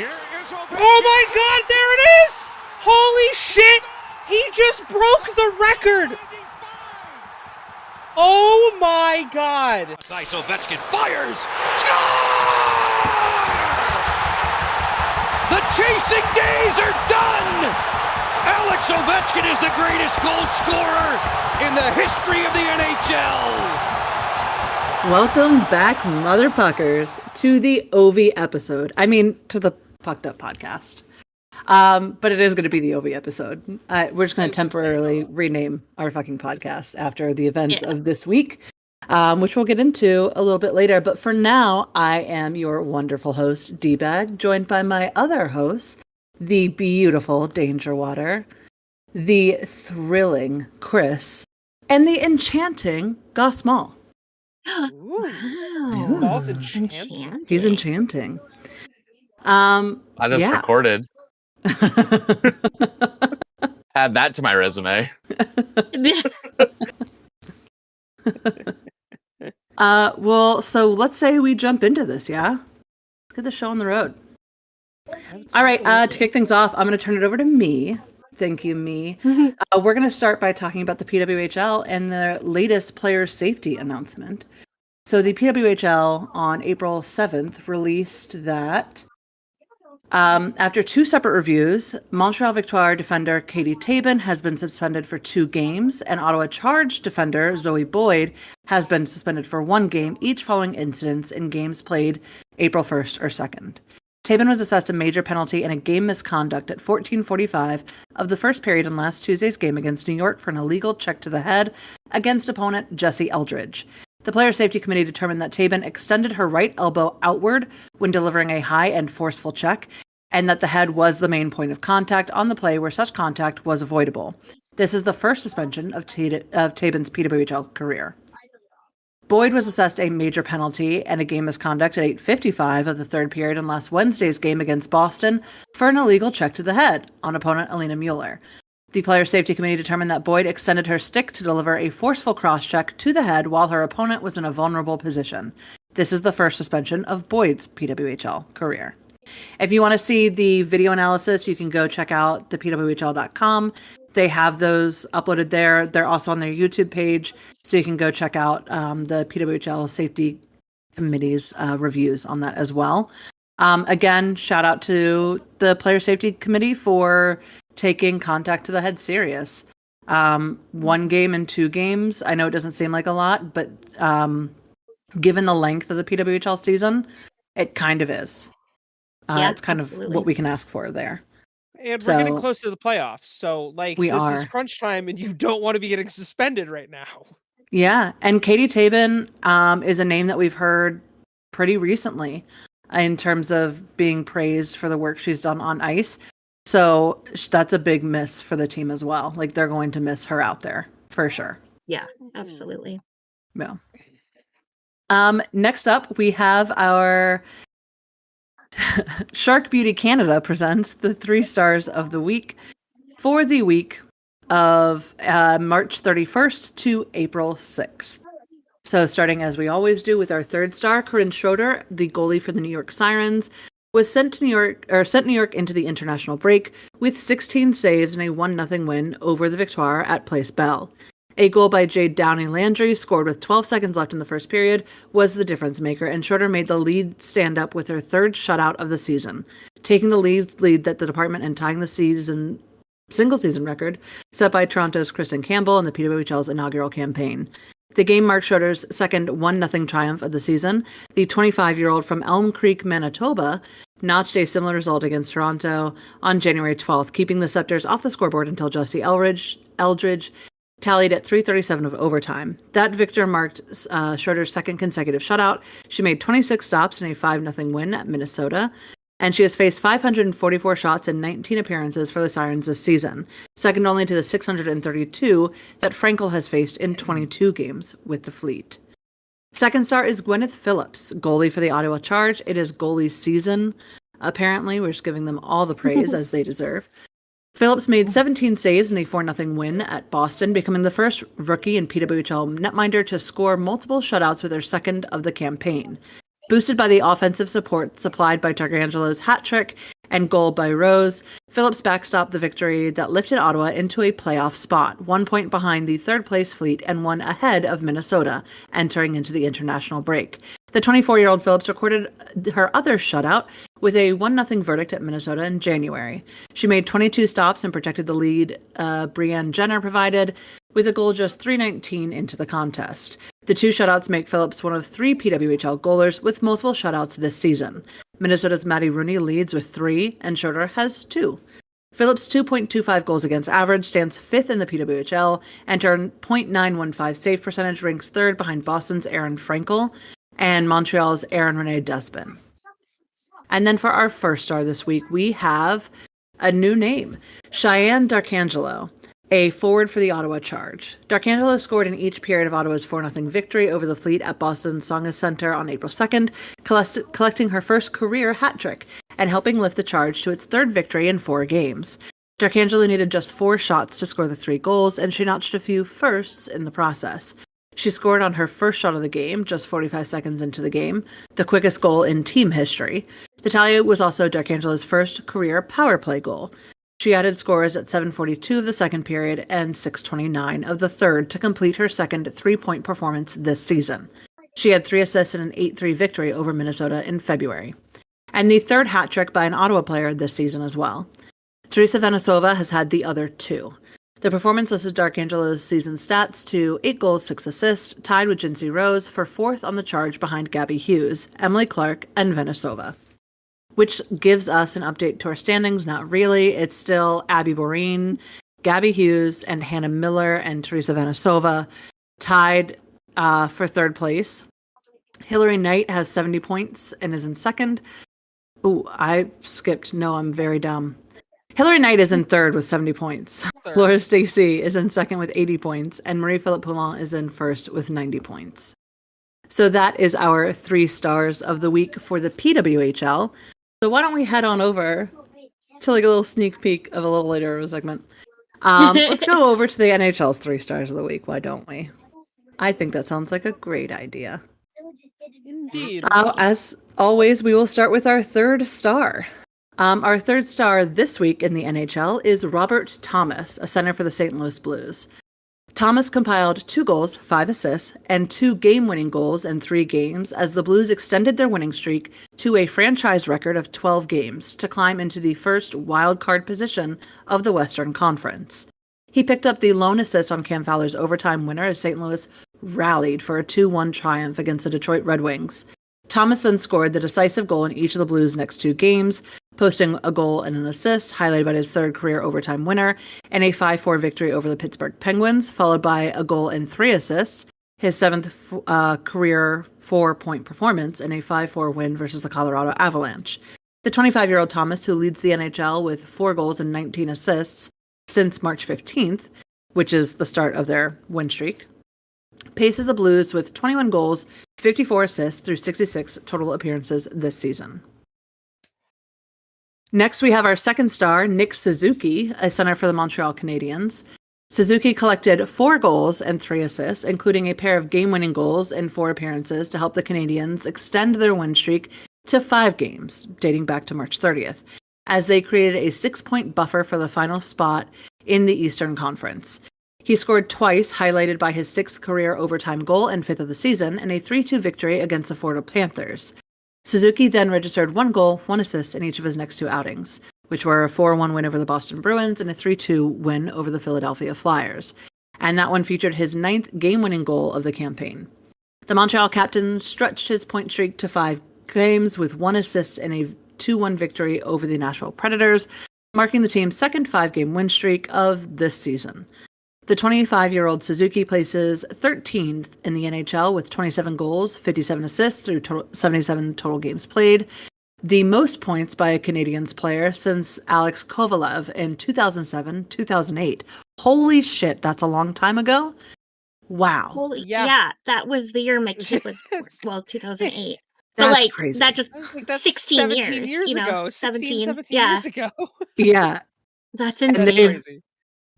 Oh my God, there it is! Holy shit! He just broke the record! Oh my God! Nice, Ovechkin fires! Score! The chasing days are done! Alex Ovechkin is the greatest goal scorer in the history of the NHL! Welcome back, motherfuckers, to the OV episode. I mean, to the Fucked Up podcast. But it is going to be the OV episode. We're just going to temporarily rename our fucking podcast after the events of this week, which we'll get into a little bit later. But for now, I am your wonderful host, D-Bag, joined by my other hosts, the beautiful Danger Water, the thrilling Chris, and the enchanting Goss Mall. Wow. Ball's enchanting. He's enchanting. I just recorded. Add that to my resume. Well, so let's say we jump into this, yeah? Let's get the show on the road. All right, to kick things off, I'm going to turn it over to me. Thank you, me. We're going to start by talking about the PWHL and the latest player safety announcement. So the PWHL on April 7th released that after two separate reviews, Montreal Victoire defender Katie Tabin has been suspended for 2 games, and Ottawa Charge defender Zoe Boyd has been suspended for 1 game, each following incidents in games played April 1st or 2nd. Tabin was assessed a major penalty and a game misconduct at 14:45 of the first period in last Tuesday's game against New York for an illegal check to the head against opponent Jesse Eldridge. The Player Safety Committee determined that Tabin extended her right elbow outward when delivering a high and forceful check, and that the head was the main point of contact on the play where such contact was avoidable. This is the first suspension of Tabin's PWHL career. Boyd was assessed a major penalty and a game misconduct at 8:55 of the third period in last Wednesday's game against Boston for an illegal check to the head on opponent Alina Mueller. The Player Safety Committee determined that Boyd extended her stick to deliver a forceful cross-check to the head while her opponent was in a vulnerable position. This is the first suspension of Boyd's PWHL career. If you want to see the video analysis, you can go check out thepwhl.com. They have those uploaded there. They're also on their YouTube page, so you can go check out the PWHL Safety Committee's reviews on that as well. Again, shout out to the Player Safety Committee for taking contact to the head serious. 1 game and 2 games, I know it doesn't seem like a lot, but given the length of the PWHL season, it kind of is. It's kind of what we can ask for there. And we're getting close to the playoffs, so this are. is crunch time, and you don't want to be getting suspended right now. Yeah, and Katie Tabin is a name that we've heard pretty recently in terms of being praised for the work she's done on ice. So that's a big miss for the team as well. They're going to miss her out there for sure. Yeah, absolutely. Yeah. Next up, we have our Shark Beauty Canada presents the 3 stars of the week for the week of March 31st to April 6th. So starting as we always do with our 3rd star, Corinne Schroeder, the goalie for the New York Sirens, was sent New York into the international break with 16 saves and a 1-0 win over the Victoire at Place Bell. A goal by Jade Downey Landry, scored with 12 seconds left in the first period, was the difference maker, and Schroeder made the lead stand up with her 3rd shutout of the season, taking the lead that the department and tying the single season record set by Toronto's Kristen Campbell in the PWHL's inaugural campaign. The game marked Schroeder's second 1-0 triumph of the season. The 25-year-old from Elm Creek, Manitoba, notched a similar result against Toronto on January 12th, keeping the Scepters off the scoreboard until Jesse Eldridge tallied at 3:37 of overtime. That victor marked Schroeder's second consecutive shutout. She made 26 stops in a 5-0 win at Minnesota, and she has faced 544 shots in 19 appearances for the Sirens this season, second only to the 632 that Frankel has faced in 22 games with the Fleet. Second star is Gwyneth Phillips, goalie for the Ottawa Charge. It is goalie season. Apparently, we're just giving them all the praise as they deserve. Phillips made 17 saves in a 4-0 win at Boston, becoming the first rookie in PWHL netminder to score multiple shutouts with her second of the campaign. Boosted by the offensive support supplied by Darkangelo's hat trick and goal by Rose, Phillips backstopped the victory that lifted Ottawa into a playoff spot, 1 point behind the third-place Fleet and 1 ahead of Minnesota, entering into the international break. The 24-year-old Phillips recorded her other shutout with a 1-0 verdict at Minnesota in January. She made 22 stops and protected the lead Brianne Jenner provided, with a goal just 3:19 into the contest. The 2 shutouts make Phillips one of 3 PWHL goalers with multiple shutouts this season. Minnesota's Maddie Rooney leads with 3, and Schroeder has 2. Phillips' 2.25 goals against average stands 5th in the PWHL, and her .915 save percentage ranks 3rd behind Boston's Erin Frankel and Montreal's Erin Renee Despin. And then for our first star this week, we have a new name, Cheyenne Darkangelo, a forward for the Ottawa Charge. Darkangelo scored in each period of Ottawa's 4-0 victory over the Fleet at Boston's Tsongas Center on April 2nd, collecting her first career hat trick and helping lift the Charge to its 3rd victory in 4 games. Darkangelo needed just 4 shots to score the 3 goals, and she notched a few firsts in the process. She scored on her first shot of the game, just 45 seconds into the game, the quickest goal in team history. The tally was also Darkangelo's first career power play goal. She added scores at 7:42 of the second period and 6:29 of the third to complete her second 3-point performance this season. She had 3 assists in an 8-3 victory over Minnesota in February. And the 3rd hat trick by an Ottawa player this season as well. Teresa Venesova has had the other 2. The performance listed Darkangelo's season stats to 8 goals, 6 assists, tied with Jinsey Rose for 4th on the Charge behind Gabby Hughes, Emily Clark, and Venesova. Which gives us an update to our standings. Not really. It's still Abby Boreen, Gabby Hughes, and Hannah Miller and Teresa Venesova tied for 3rd place. Hillary Knight has 70 points and is in 2nd. Ooh, I skipped. No, I'm very dumb. Hillary Knight is in 3rd with 70 points. Laura Stacey is in 2nd with 80 points, and Marie-Philippe Poulin is in 1st with 90 points. So that is our 3 stars of the week for the PWHL. So why don't we head on over to like a little sneak peek of a little later segment. Let's go over to the NHL's 3 stars of the week. Why don't we? I think that sounds like a great idea. Indeed. As always, we will start with our 3rd star. Our 3rd star this week in the NHL is Robert Thomas, a center for the St. Louis Blues. Thomas compiled 2 goals, 5 assists, and 2 game-winning goals in 3 games as the Blues extended their winning streak to a franchise record of 12 games to climb into the first wild-card position of the Western Conference. He picked up the lone assist on Cam Fowler's overtime winner as St. Louis rallied for a 2-1 triumph against the Detroit Red Wings. Thomas then scored the decisive goal in each of the Blues' next 2 games, posting a goal and an assist, highlighted by his 3rd career overtime winner, and a 5-4 victory over the Pittsburgh Penguins, followed by a goal and 3 assists, his 7th career 4-point performance, and a 5-4 win versus the Colorado Avalanche. The 25-year-old Thomas, who leads the NHL with 4 goals and 19 assists since March 15th, which is the start of their win streak, paces the Blues with 21 goals, 54 assists through 66 total appearances this season. Next, we have our 2nd star, Nick Suzuki, a center for the Montreal Canadiens. Suzuki collected 4 goals and 3 assists, including a pair of game-winning goals in 4 appearances to help the Canadiens extend their win streak to 5 games, dating back to March 30th, as they created a 6-point buffer for the final spot in the Eastern Conference. He scored twice, highlighted by his 6th career overtime goal and 5th of the season, and a 3-2 victory against the Florida Panthers. Suzuki then registered 1 goal, 1 assist in each of his next 2 outings, which were a 4-1 win over the Boston Bruins and a 3-2 win over the Philadelphia Flyers. And that one featured his 9th game-winning goal of the campaign. The Montreal captain stretched his point streak to 5 games with 1 assist in a 2-1 victory over the Nashville Predators, marking the team's second 5-game win streak of this season. The 25-year-old Suzuki places 13th in the NHL with 27 goals, 57 assists through 77 total games played, the most points by a Canadiens player since Alex Kovalev in 2007-2008. Holy shit, that's a long time ago. Wow. Holy, yeah, that was the year my kid was born. Well, 2008. But That's like, crazy. that just That's 16 17 years you know, ago. 17 years ago. Yeah. That's That's insane. crazy.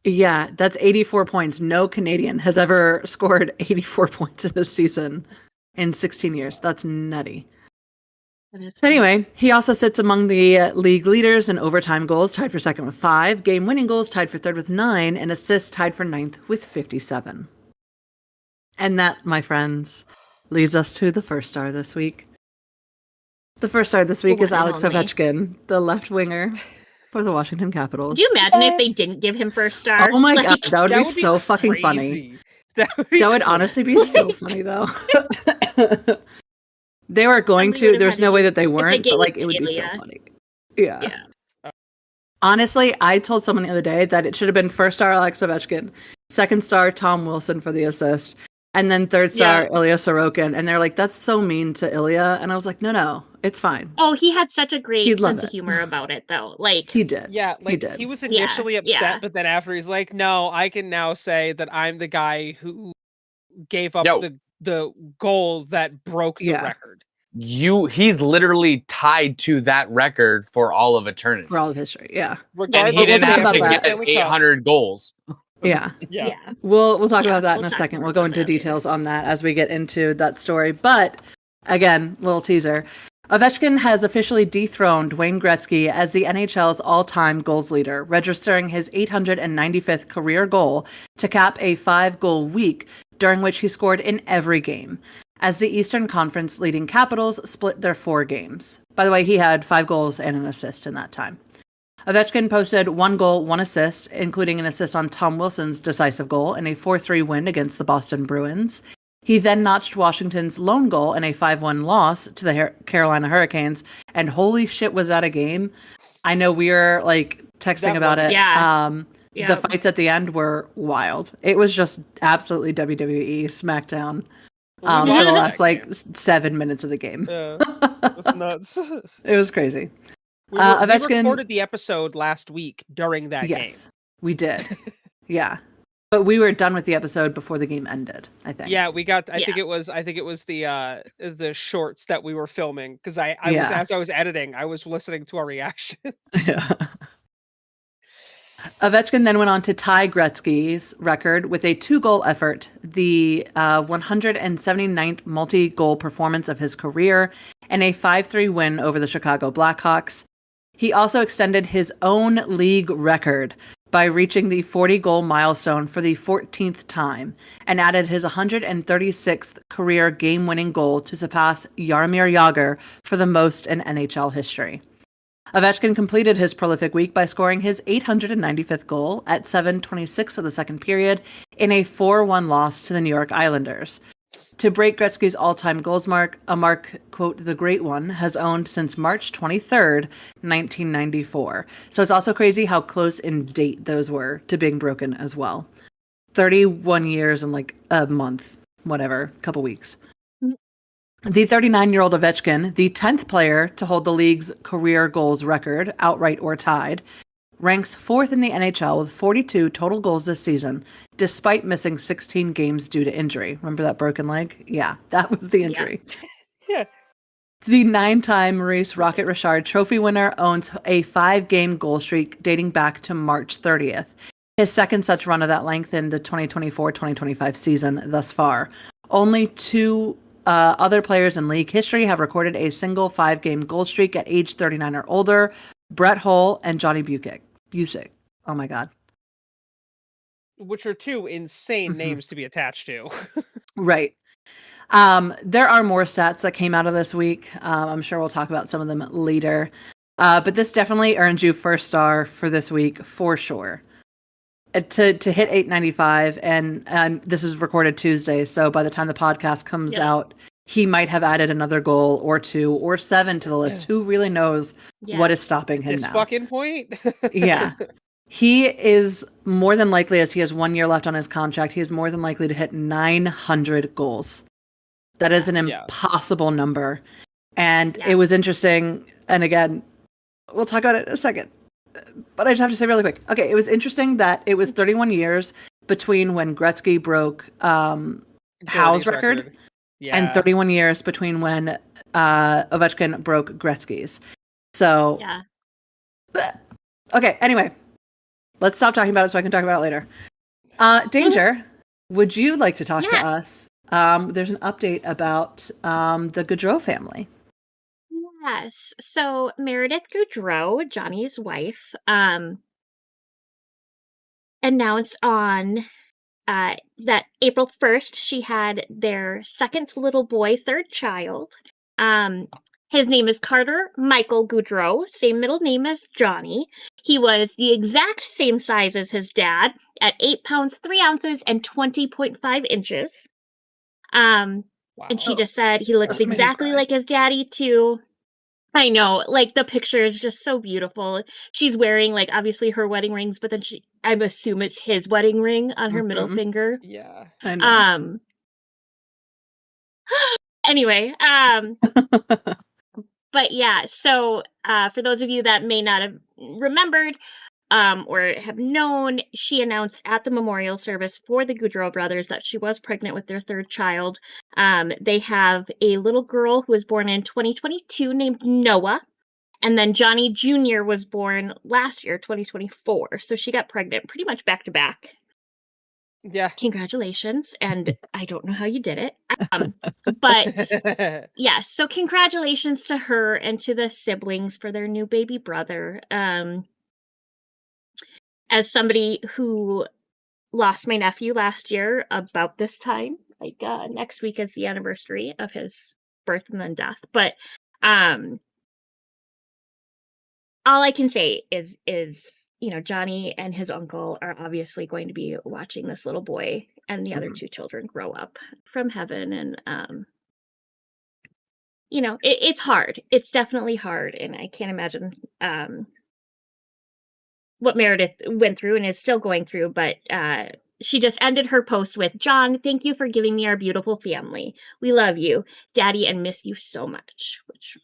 Yeah, that's 84 points. No Canadian has ever scored 84 points in a season in 16 years. That's nutty. Anyway, he also sits among the league leaders in overtime goals, tied for second with 5, game-winning goals, tied for third with 9, and assists, tied for 9th with 57. And that, my friends, leads us to the first star this week. The first star this week is Alex Ovechkin, the left winger for the Washington Capitals. Could you imagine if they didn't give him first star? Oh my god, that would be so fucking funny. That would honestly be so funny, though. They were going to. There's no way that they weren't, but like it would be so funny. Yeah. Honestly, I told someone the other day that it should have been first star Alex Ovechkin, second star Tom Wilson for the assist, and then third star Ilya Sorokin. And they're like, "That's so mean to Ilya." And I was like, "No, it's fine." Oh, he had such a great sense of humor about it, though. Like he did. Yeah, like he was initially upset, but then after he's like, "No, I can now say that I'm the guy who gave up the goal that broke the record." He's literally tied to that record for all of eternity. For all of history, yeah. And he didn't have to get 800 goals. Yeah. We'll talk about that in a second. We'll go into details on that as we get into that story. But again, little teaser. Ovechkin has officially dethroned Wayne Gretzky as the NHL's all-time goals leader, registering his 895th career goal to cap a 5-goal week, during which he scored in every game, as the Eastern Conference leading Capitals split their 4 games. By the way, he had 5 goals and an assist in that time. Ovechkin posted 1 goal, 1 assist, including an assist on Tom Wilson's decisive goal in a 4-3 win against the Boston Bruins. He then notched Washington's lone goal in a 5-1 loss to the Carolina Hurricanes, and holy shit, was that a game. I know we were like texting about it. The fights at the end were wild. It was just absolutely WWE SmackDown for the last like 7 minutes of the game. It was nuts. It was crazy. We recorded the episode last week during that game. Yes, we did. Yeah. But we were done with the episode before the game ended, I think. Yeah, we got I think it was the shorts that we were filming, because I was, as I was editing, I was listening to our reaction. Yeah. Ovechkin then went on to tie Gretzky's record with a 2-goal effort, the 179th multi-goal performance of his career, and a 5-3 win over the Chicago Blackhawks. He also extended his own league record by reaching the 40-goal milestone for the 14th time, and added his 136th career game-winning goal to surpass Jaromir Jagr for the most in NHL history. Ovechkin completed his prolific week by scoring his 895th goal at 7:26 of the second period in a 4-1 loss to the New York Islanders. To break Gretzky's all-time goals mark, a mark, quote, the great one, has owned since March 23rd, 1994. So it's also crazy how close in date those were to being broken as well. 31 years and like a month, whatever, couple weeks. The 39-year-old Ovechkin, the 10th player to hold the league's career goals record, outright or tied, ranks 4th in the NHL with 42 total goals this season, despite missing 16 games due to injury. Remember that broken leg? Yeah, that was the injury. Yeah. The 9-time Maurice Rocket Richard Trophy winner owns a 5-game goal streak dating back to March 30th. His second such run of that length in the 2024-2025 season thus far. Only 2 other players in league history have recorded a single 5-game goal streak at age 39 or older: Brett Hull and Johnny Busick. Oh my God. Which are 2 insane names to be attached to. Right. There are more stats that came out of this week. I'm sure we'll talk about some of them later. But this definitely earns you first star for this week, for sure. To hit 895, and this is recorded Tuesday, so by the time the podcast comes out, he might have added another goal or 2 or 7 to the list. Who really knows what is stopping him this now? Fucking point. Yeah. He is more than likely, as he has 1 year left on his contract, he is more than likely to hit 900 goals. That is an impossible number. And it was interesting, and again, we'll talk about it in a second. But I just have to say really quick. Okay, it was interesting that it was 31 years between when Gretzky broke Howe's record. And 31 years between when Ovechkin broke Gretzky's. So, okay, anyway, let's stop talking about it so I can talk about it later. Danger, would you like to talk to us? There's an update about the Gaudreau family. Yes. So Meredith Goudreau, Johnny's wife, announced on that April 1st she had their second little boy, third child. His name is Carter Michael Goudreau, same middle name as Johnny. He was the exact same size as his dad at 8 pounds, 3 ounces, and 20.5 inches. And she just said he looks exactly like his daddy, too. I know, like, the picture is just so beautiful. She's wearing, like, obviously her wedding rings, but then I assume it's his wedding ring on her middle finger. Yeah. I know. Anyway, but yeah, so for those of you that may not have remembered or have known, she announced at the memorial service for the Goudreau brothers that she was pregnant with their third child. They have a little girl who was born in 2022 named Noah. And then Johnny Jr. was born last year, 2024. So she got pregnant pretty much back to back. Yeah. Congratulations. And I don't know how you did it. But yes, so congratulations to her and to the siblings for their new baby brother. As somebody who lost my nephew last year about this time, like next week is the anniversary of his birth and then death. But all I can say is Johnny and his uncle are obviously going to be watching this little boy and the other two children grow up from heaven, and it's hard. It's definitely hard, and I can't imagine what Meredith went through and is still going through, but she just ended her post with, "John, thank you for giving me our beautiful family. We love you, Daddy, and miss you so much," which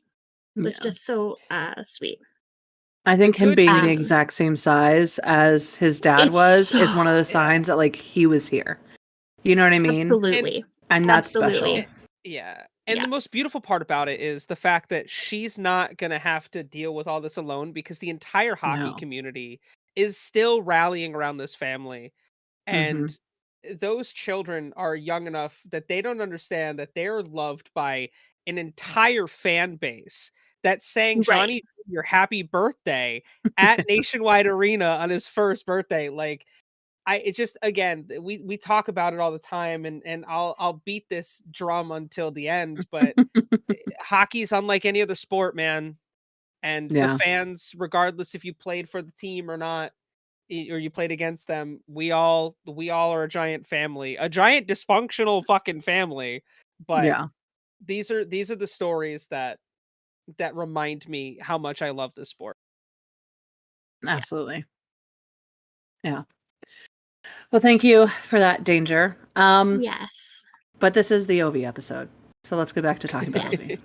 was just so sweet. I think him being the exact same size as his dad is one of the signs that, like, he was here. You know what I mean? Absolutely. And that's special. Yeah. And the most beautiful part about it is the fact that she's not going to have to deal with all this alone, because the entire hockey community is still rallying around this family. And those children are young enough that they don't understand that they're loved by an entire fan base that sang Johnny your happy birthday at Nationwide Arena on his first birthday. Like, it just, again, we talk about it all the time, and I'll beat this drum until the end, but hockey's unlike any other sport, man. And the fans, regardless if you played for the team or not, or you played against them, we all are a giant family, a giant dysfunctional fucking family. But these are the stories that remind me how much I love this sport. Absolutely. Yeah. Well, thank you for that, Danger. Yes. But this is the Ovi episode, so let's go back to talking about Ovi.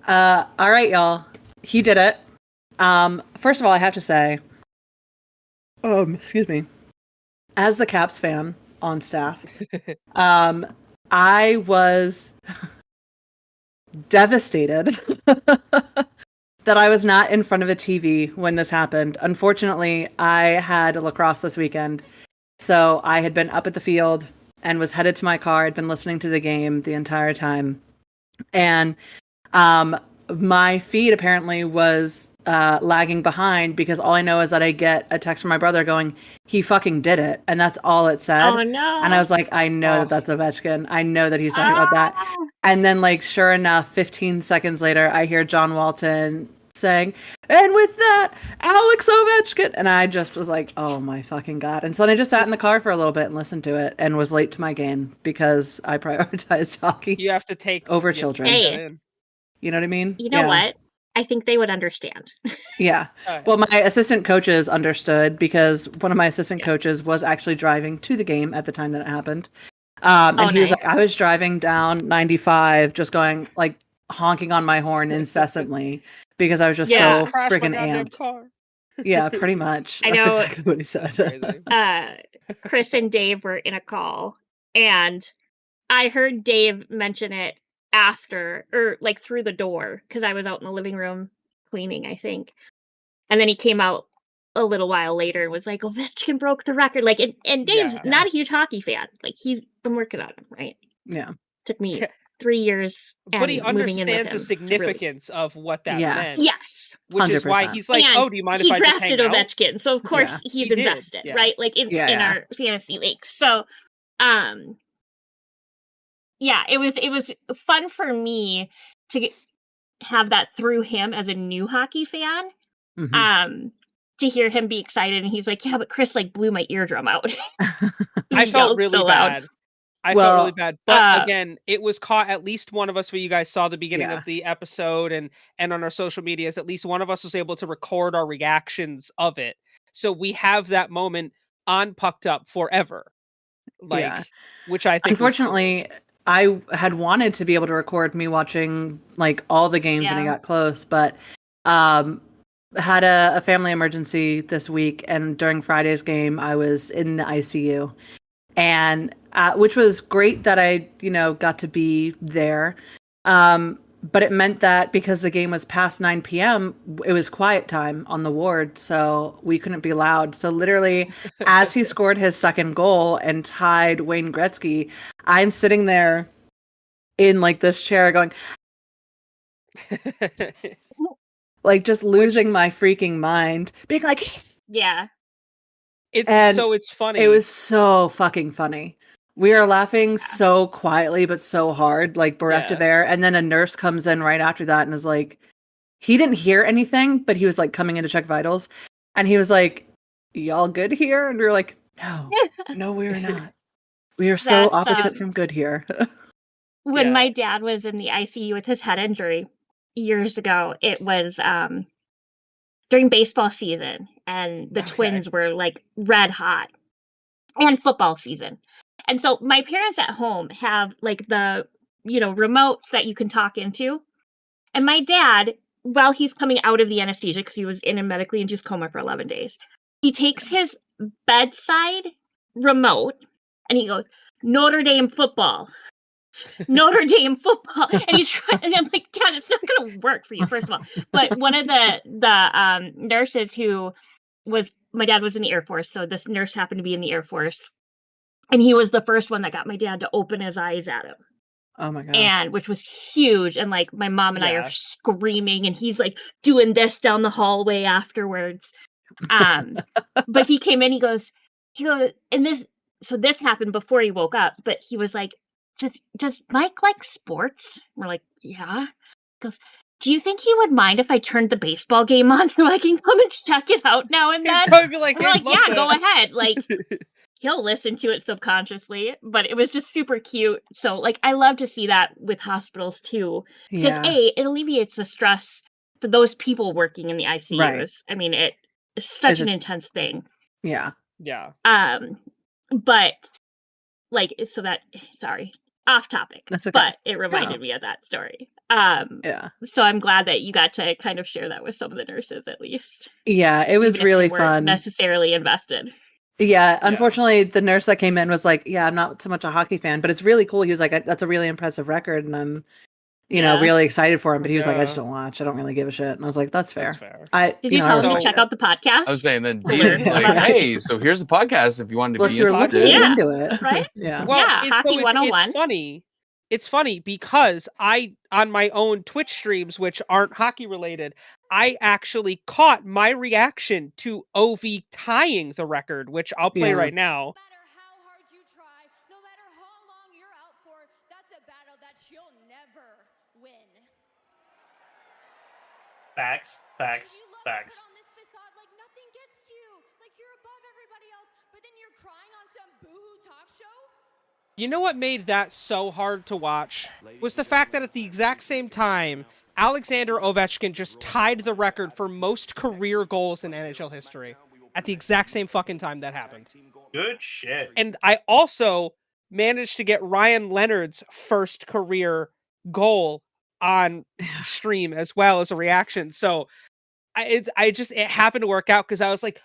All right, y'all. He did it. First of all, I have to say, excuse me, as the Caps fan on staff, I was devastated that I was not in front of a TV when this happened. Unfortunately, I had lacrosse this weekend, so I had been up at the field and was headed to my car. I'd been listening to the game the entire time, and my feed apparently was lagging behind, because all I know is that I get a text from my brother going, "He fucking did it," and that's all it said. Oh no! And I was like, I know that's Ovechkin. I know that he's talking about that. And then, like, sure enough, 15 seconds later, I hear John Walton saying, "And with that, Alex Ovechkin," and I just was like, "Oh my fucking god!" And so then I just sat in the car for a little bit and listened to it, and was late to my game because I prioritized hockey. You have to take over children. Hey. You know what I mean? You know what? I think they would understand. Yeah. Well, my assistant coaches understood, because one of my assistant coaches was actually driving to the game at the time that it happened. And he was like, I was driving down 95, just going, like, honking on my horn incessantly, because I was just so freaking amped. Car. Yeah, pretty much. I That's know, exactly what he said. Chris and Dave were in a call, and I heard Dave mention it after, or like through the door, because I was out in the living room cleaning, I think. And then he came out a little while later and was like, Ovechkin broke the record. Like, and Dave's not a huge hockey fan. Like, I'm working on him, right? Yeah. Took me 3 years and But he moving in with understands him the significance of what that meant. Yes. Which is why 100%. he's like, And "Oh, do you mind if he I just hang drafted out?" Ovechkin, so of course Yeah. he's He did, invested, yeah. right? Like in our fantasy league. So, yeah, it was fun for me to have that through him as a new hockey fan. Mhm. To hear him be excited, and he's like, "Yeah, but Chris like blew my eardrum out." I He felt yelled really so loud. bad. I felt really Well, bad. But again, it was caught at least one of us, where you guys saw the beginning Yeah. of the episode and on our social medias, at least one of us was able to record our reactions of it. So we have that moment on Pucked Up forever. Yeah. Which I think was cool. Unfortunately, I had wanted to be able to record me watching like all the games when it Yeah. got close, but had a family emergency this week, and during Friday's game, I was in the ICU, and which was great that I got to be there. But it meant that because the game was past 9 p.m., it was quiet time on the ward, so we couldn't be loud. So literally, as he scored his second goal and tied Wayne Gretzky, I'm sitting there in like this chair going, like just losing my freaking mind, being like, Yeah. It's funny. It was so fucking funny. We are laughing so quietly but so hard, like bereft of air. And then a nurse comes in right after that and is like, he didn't hear anything, but he was like coming in to check vitals. And he was like, "Y'all good here?" And we were like, no, we are not. We are so opposite from good here. When my dad was in the ICU with his head injury years ago, it was during baseball season, and the Twins were like red hot, and football season. And so my parents at home have like the remotes that you can talk into. And my dad, while he's coming out of the anesthesia, because he was in a medically induced coma for 11 days, he takes his bedside remote and he goes, "Notre Dame football." Notre Dame football. And he's trying, and I'm like, "Dad, it's not going to work for you, first of all." But one of the nurses who my dad was in the Air Force, so this nurse happened to be in the Air Force. And he was the first one that got my dad to open his eyes at him. Oh my gosh. And which was huge. And like my mom and I are screaming, and he's like doing this down the hallway afterwards. But he came in, he goes, and this happened before he woke up, but he was like, does Mike like sports? We're like, yeah. He goes, "Do you think he would mind if I turned the baseball game on so I can come and check it out now and then?" He'd probably be like, "Hey, yeah, go ahead." Like, he'll listen to it subconsciously, but it was just super cute. So like, I love to see that with hospitals too, because it alleviates the stress for those people working in the ICUs. Right. I mean, it's such an intense thing. Yeah. But like, so that, sorry, off topic. That's okay. But it reminded me of that story. So I'm glad that you got to kind of share that with some of the nurses, at least. Yeah, it was really fun. Necessarily invested. Yeah, unfortunately, the nurse that came in was like, "Yeah, I'm not so much a hockey fan, but it's really cool." He was like, "That's a really impressive record, and I'm, really excited for him." But he was like, "I just don't watch. I don't really give a shit." And I was like, "That's fair." Did you tell him to check out the podcast? I was saying then, Dean's like, "Hey, so here's the podcast if you wanted to be interested." Into it, right? Yeah. Well, Hockey 101. It's funny. It's funny because on my own Twitch streams, which aren't hockey related, I actually caught my reaction to OV tying the record, which I'll play right now. No matter how hard you try, no matter how long you're out for, that's a battle that you'll never win. Facts. On this facade, like nothing gets to you, like you're above everybody else, but then you're crying on some boohoo talk show. You know what made that so hard to watch was the fact that at the exact same time, Alexander Ovechkin just tied the record for most career goals in NHL history. At the exact same fucking time that happened. Good shit. And I also managed to get Ryan Leonard's first career goal on stream as well as a reaction. So it happened to work out because I was like,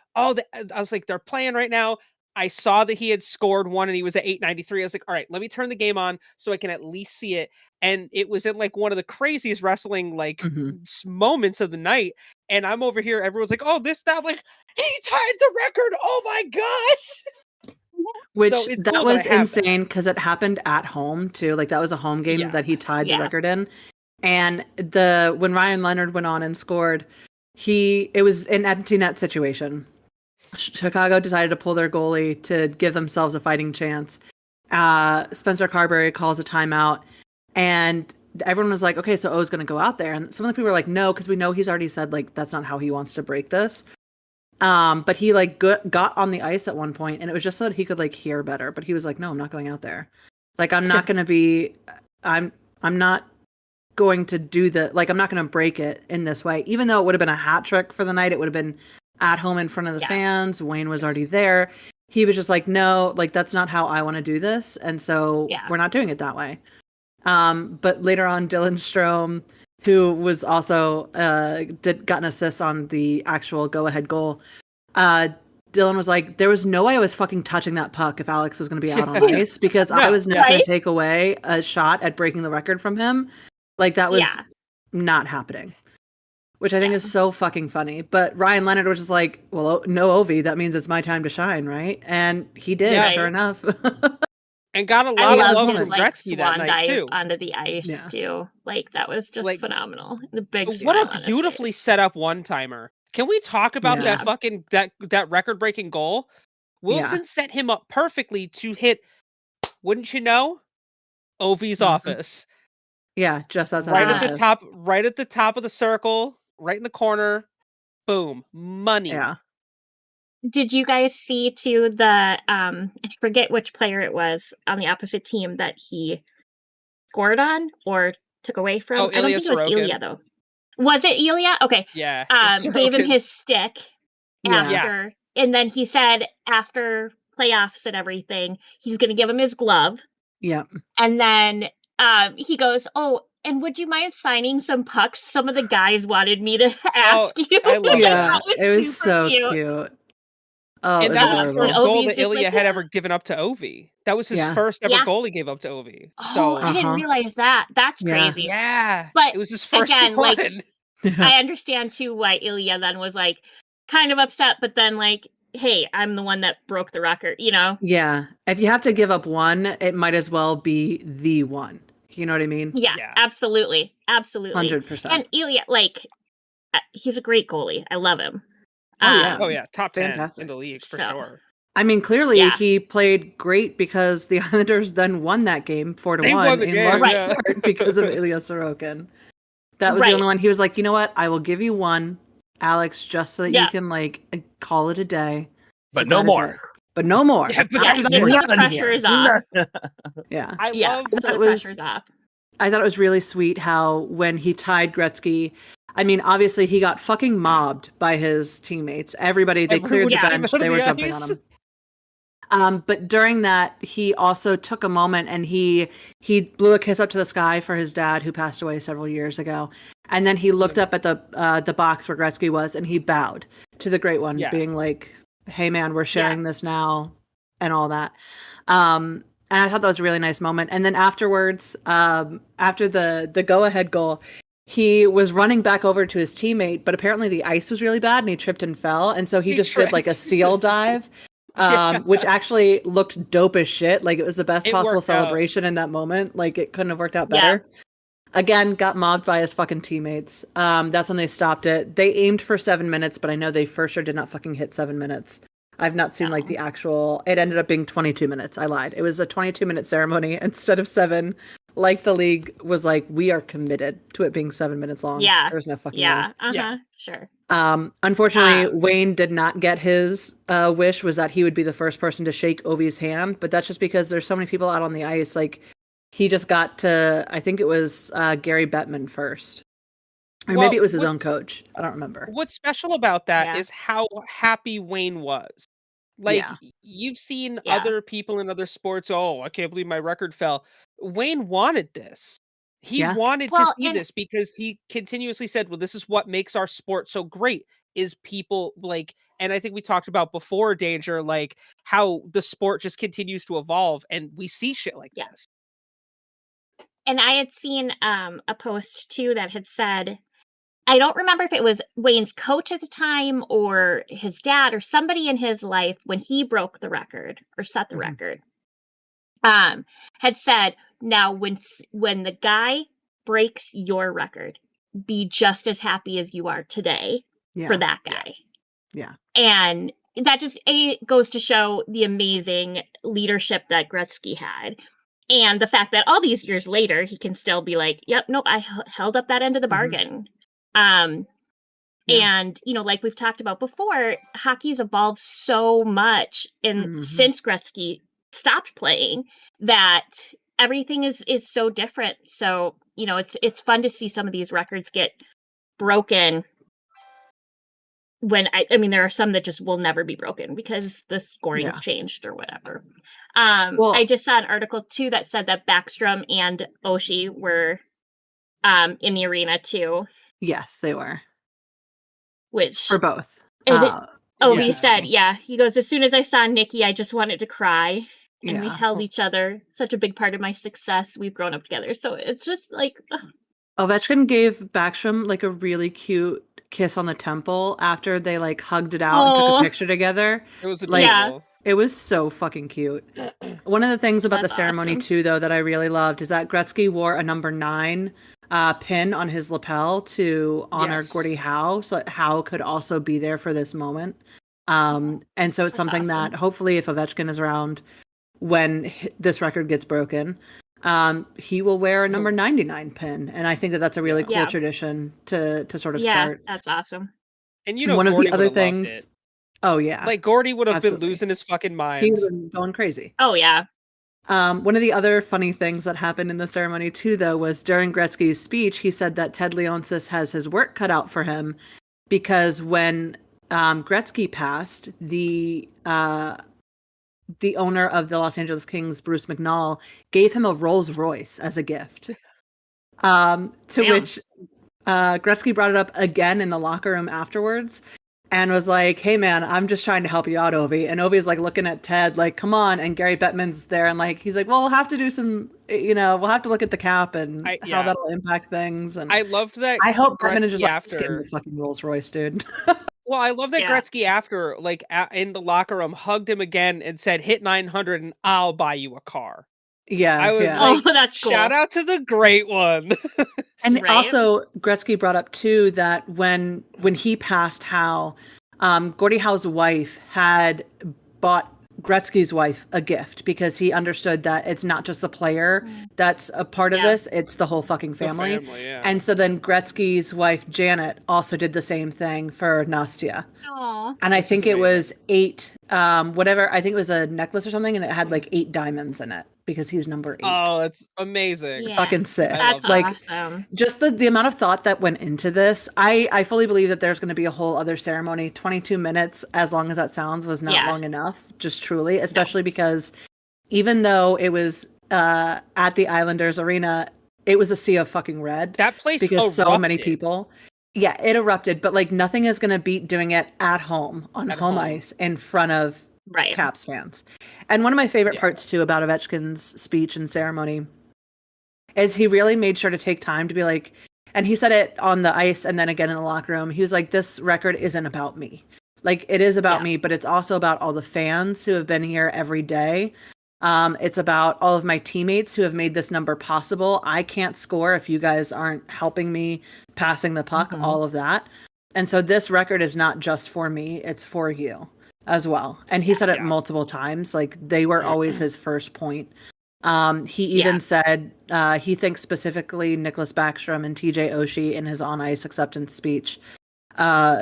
they're playing right now. I saw that he had scored one and he was at 893. I was like, all right, let me turn the game on so I can at least see it. And it was in like one of the craziest wrestling moments of the night. And I'm over here, everyone's like, "Oh, this, that." I'm like, he tied the record. Oh my gosh. Which So it's that cool that I was have that. insane because it happened at home too. Like that was a home game Yeah. that he tied the Yeah. record in. And when Ryan Leonard went on and scored, it was an empty net situation. Chicago decided to pull their goalie to give themselves a fighting chance. Spencer Carberry calls a timeout, and everyone was like, okay, so O's going to go out there. And some of the people were like, no, because we know he's already said like that's not how he wants to break this. But he like got on the ice at one point, and it was just so that he could like hear better. But he was like, no, I'm not going out there. Like I'm not going to be. I'm not going to do I'm not going to break it in this way. Even though it would have been a hat trick for the night, it would have been at home in front of the fans. Wayne was already there. He was just like, no, like that's not how I want to do this, and so we're not doing it that way. But later on, Dylan Strome, who was also got an assist on the actual go-ahead goal. Dylan was like, there was no way I was fucking touching that puck if Alex was going to be out on ice because I was not going to take away a shot at breaking the record from him. Like that was not happening, which I think is so fucking funny. But Ryan Leonard was just like, well, no Ovi, that means it's my time to shine, right? And he did, sure enough. And got a lot of love from like Gretzky that swan night dive too. onto the ice too. Like that was just phenomenal. The big what smile a beautifully set up one timer. Can we talk about that fucking that record breaking goal? Wilson set him up perfectly to hit. Wouldn't you know? Ovi's office. Yeah, just outside right at the top, right at the top of the circle, right in the corner. Boom, money. Yeah. Did you guys see too the I forget which player it was on the opposite team that he scored on or took away from? Oh, I don't think it was Sorokin. Ilya though. Was it Ilya? Okay. Yeah. Gave him his stick after, and then he said after playoffs and everything, he's going to give him his glove. Yep. And then he goes, "Oh, and would you mind signing some pucks? Some of the guys wanted me to ask you." I love that. It was so cute. Oh, and that was the adorable. first goal that Ilya had ever given up to Ovi. That was his first ever goal he gave up to Ovi. So I didn't realize that. That's crazy. Yeah. But it was his first again, one. Like, I understand too why Ilya then was like kind of upset, but then like, hey, I'm the one that broke the record, you know? Yeah. If you have to give up one, it might as well be the one. You know what I mean? Yeah. Absolutely. Absolutely. 100%. And Ilya, like, he's a great goalie. I love him. Oh yeah, top 10 fantastic. in the league for sure. I mean, clearly he played great because the Islanders then won that game 4-1 in large part because of Ilya Sorokin. That was the only one. He was like, you know what? I will give you one, Alex, just so that you can like call it a day. But no more. But no more. Yeah, just so the pressure is off. Yeah. I love so the pressure's off. I thought it was really sweet how when he tied Gretzky, I mean, obviously he got fucking mobbed by his teammates. Everybody, they cleared the bench. They were jumping on him. But during that, he also took a moment and he blew a kiss up to the sky for his dad, who passed away several years ago. And then he looked up at the box where Gretzky was, and he bowed to the Great One, being like, "Hey, man, we're sharing this now," and all that. And I thought that was a really nice moment. And then afterwards, after the go-ahead goal, he was running back over to his teammate, but apparently the ice was really bad and he tripped and fell. And so he just did like a seal dive, which actually looked dope as shit. Like it was the best possible celebration in that moment. Like it couldn't have worked out better. Again, got mobbed by his fucking teammates. That's when they stopped it. They aimed for 7 minutes, but I know they for sure did not fucking hit 7 minutes. I've not seen like the actual, it ended up being 22 minutes. I lied. It was a 22-minute ceremony instead of 7. Like the league was like, we are committed to it being 7 minutes long. Yeah. There's no fucking way. Sure. Unfortunately, Wayne did not get his wish, was that he would be the first person to shake Ovi's hand. But that's just because there's so many people out on the ice. Like he just got to, I think it was Gary Bettman first. Or maybe it was his own coach. I don't remember. What's special about that is how happy Wayne was. Like, you've seen other people in other sports, oh, I can't believe my record fell. Wayne wanted this. He wanted to see this because he continuously said, well, this is what makes our sport so great, is people like, and I think we talked about before, Danger, like how the sport just continues to evolve and we see shit like this. And I had seen a post too that had said, I don't remember if it was Wayne's coach at the time or his dad or somebody in his life when he broke the record or set the record, had said, now when the guy breaks your record, be just as happy as you are today for that guy. Yeah. And that just goes to show the amazing leadership that Gretzky had. And the fact that all these years later, he can still be like, yep, nope, I held up that end of the bargain. And, like we've talked about before, hockey's evolved so much since Gretzky stopped playing that everything is so different. So, it's fun to see some of these records get broken when I mean, there are some that just will never be broken because the scoring's changed or whatever. I just saw an article too that said that Backstrom and Oshie were in the arena too. Yes, they were. Which for both. He said, he goes, as soon as I saw Nikki, I just wanted to cry. And we held each other. Such a big part of my success. We've grown up together. So it's just like Ovechkin gave Backstrom like a really cute kiss on the temple after they like hugged it out and took a picture together. It was adorable. It was so fucking cute. One of the things about the ceremony too, though, that I really loved is that Gretzky wore a number 9 pin on his lapel to honor Gordie Howe, so that Howe could also be there for this moment. And so it's something that hopefully, if Ovechkin is around when this record gets broken, he will wear a number 99 pin, and I think that that's a really cool tradition to sort of start. Yeah, that's awesome. And one Gordie of the other things. Oh yeah, like Gordie would have been losing his fucking mind. He would have been going crazy. Oh yeah. One of the other funny things that happened in the ceremony too, though, was during Gretzky's speech, he said that Ted Leonsis has his work cut out for him because when Gretzky passed, the owner of the Los Angeles Kings, Bruce McNall, gave him a Rolls Royce as a gift. Which Gretzky brought it up again in the locker room afterwards and was like, hey man, I'm just trying to help you out, Ovi. And Ovi's like looking at Ted like, come on. And Gary Bettman's there and like, he's like, well, we'll have to do some, we'll have to look at the cap and how that'll impact things. And I loved that. I hope Bettman is just after the fucking Rolls Royce, dude. Well, I love that Gretzky after, like, in the locker room, hugged him again and said, hit 900 and I'll buy you a car. Yeah. I was like, that's cool. Shout out to the great one. And also, Gretzky brought up, too, that when he passed Howe, Gordie Howe's wife had bought Gretzky's wife a gift because he understood that it's not just the player that's a part of this, it's the whole fucking family. And so then Gretzky's wife, Janet, also did the same thing for Nastya. Aww. And I think it was 8, I think it was a necklace or something, and it had like 8 diamonds in it because he's number 8. Oh, that's amazing. Yeah. Fucking sick. That's awesome. Just the amount of thought that went into this. I fully believe that there's going to be a whole other ceremony. 22 minutes, as long as that sounds, was not long enough. Just truly, especially because even though it was at the Islanders arena, it was a sea of fucking red. That place because erupted. So many people. Yeah, it erupted, but like nothing is going to beat doing it at home on home ice in front of Caps fans. And one of my favorite parts too about Ovechkin's speech and ceremony is he really made sure to take time to be like, and he said it on the ice and then again in the locker room, he was like, this record isn't about me. Like, it is about me, but it's also about all the fans who have been here every day. It's about all of my teammates who have made this number possible. I can't score if you guys aren't helping me passing the puck, all of that. And so this record is not just for me, it's for you as well. And he said it multiple times. Like, they were always his first point. He even said he thinks specifically Nicholas Backstrom and TJ Oshie in his on-ice acceptance speech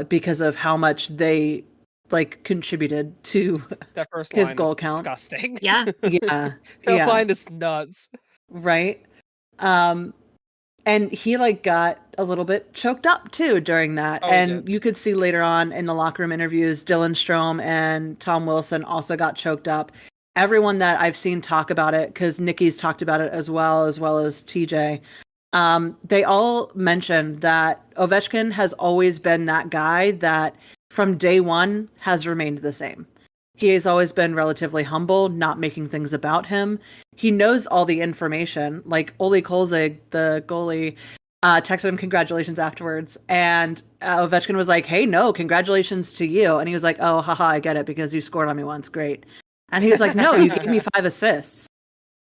because of how much they like contributed to that first his line goal is count. Disgusting. Yeah. Yeah. That line is nuts. Right. And he like got a little bit choked up too during that. And you could see later on in the locker room interviews, Dylan Strome and Tom Wilson also got choked up. Everyone that I've seen talk about it, because Nikki's talked about it as well as TJ. They all mentioned that Ovechkin has always been that guy that from day one has remained the same. He has always been relatively humble, not making things about him. He knows all the information. Like Ole Kolzig, the goalie, texted him congratulations afterwards, and Ovechkin was like, "Hey, no, congratulations to you," and he was like, "Oh, haha, I get it because you scored on me once, great," and he was like, "No, you gave me 5 assists,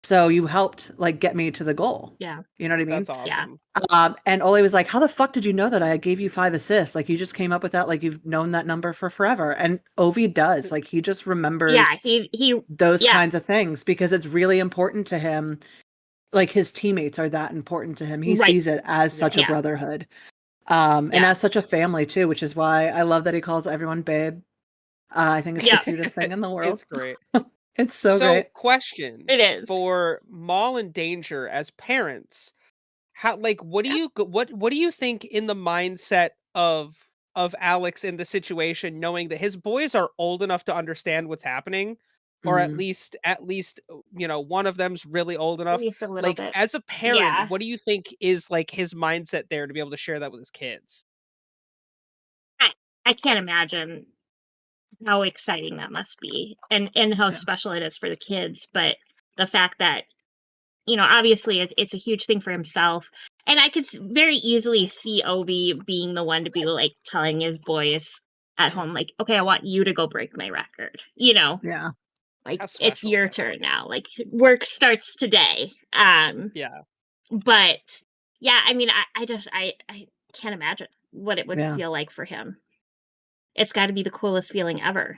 so you helped like get me to the goal." Yeah. You know what I mean? That's awesome. And Ole was like, "How the fuck did you know that I gave you 5 assists? Like you just came up with that, like you've known that number for forever." And Ovi does, like he just remembers he those kinds of things because it's really important to him. Like his teammates are that important to him. He Right. sees it as such a Yeah. brotherhood. And as such a family too, which is why I love that he calls everyone babe. I think it's the cutest thing in the world. It's great. It's so So, great. question It is. for Maul and Danger as parents, how like what do you think in the mindset of Alex in the situation, knowing that his boys are old enough to understand what's happening, or at Mm. least one of them's really old At enough. least a little Like bit. as a parent, what do you think is like his mindset there to be able to share that with his kids? I can't imagine how exciting that must be, and how special it is for the kids. But the fact that, obviously it's a huge thing for himself, and I could very easily see Obi being the one to be like telling his boys at home, like, "Okay, I want you to go break my record." Yeah. Like How it's special your that turn was. now. Like work starts today. Yeah. But yeah, I mean, I can't imagine what it would Yeah. feel like for him. It's got to be the coolest feeling ever.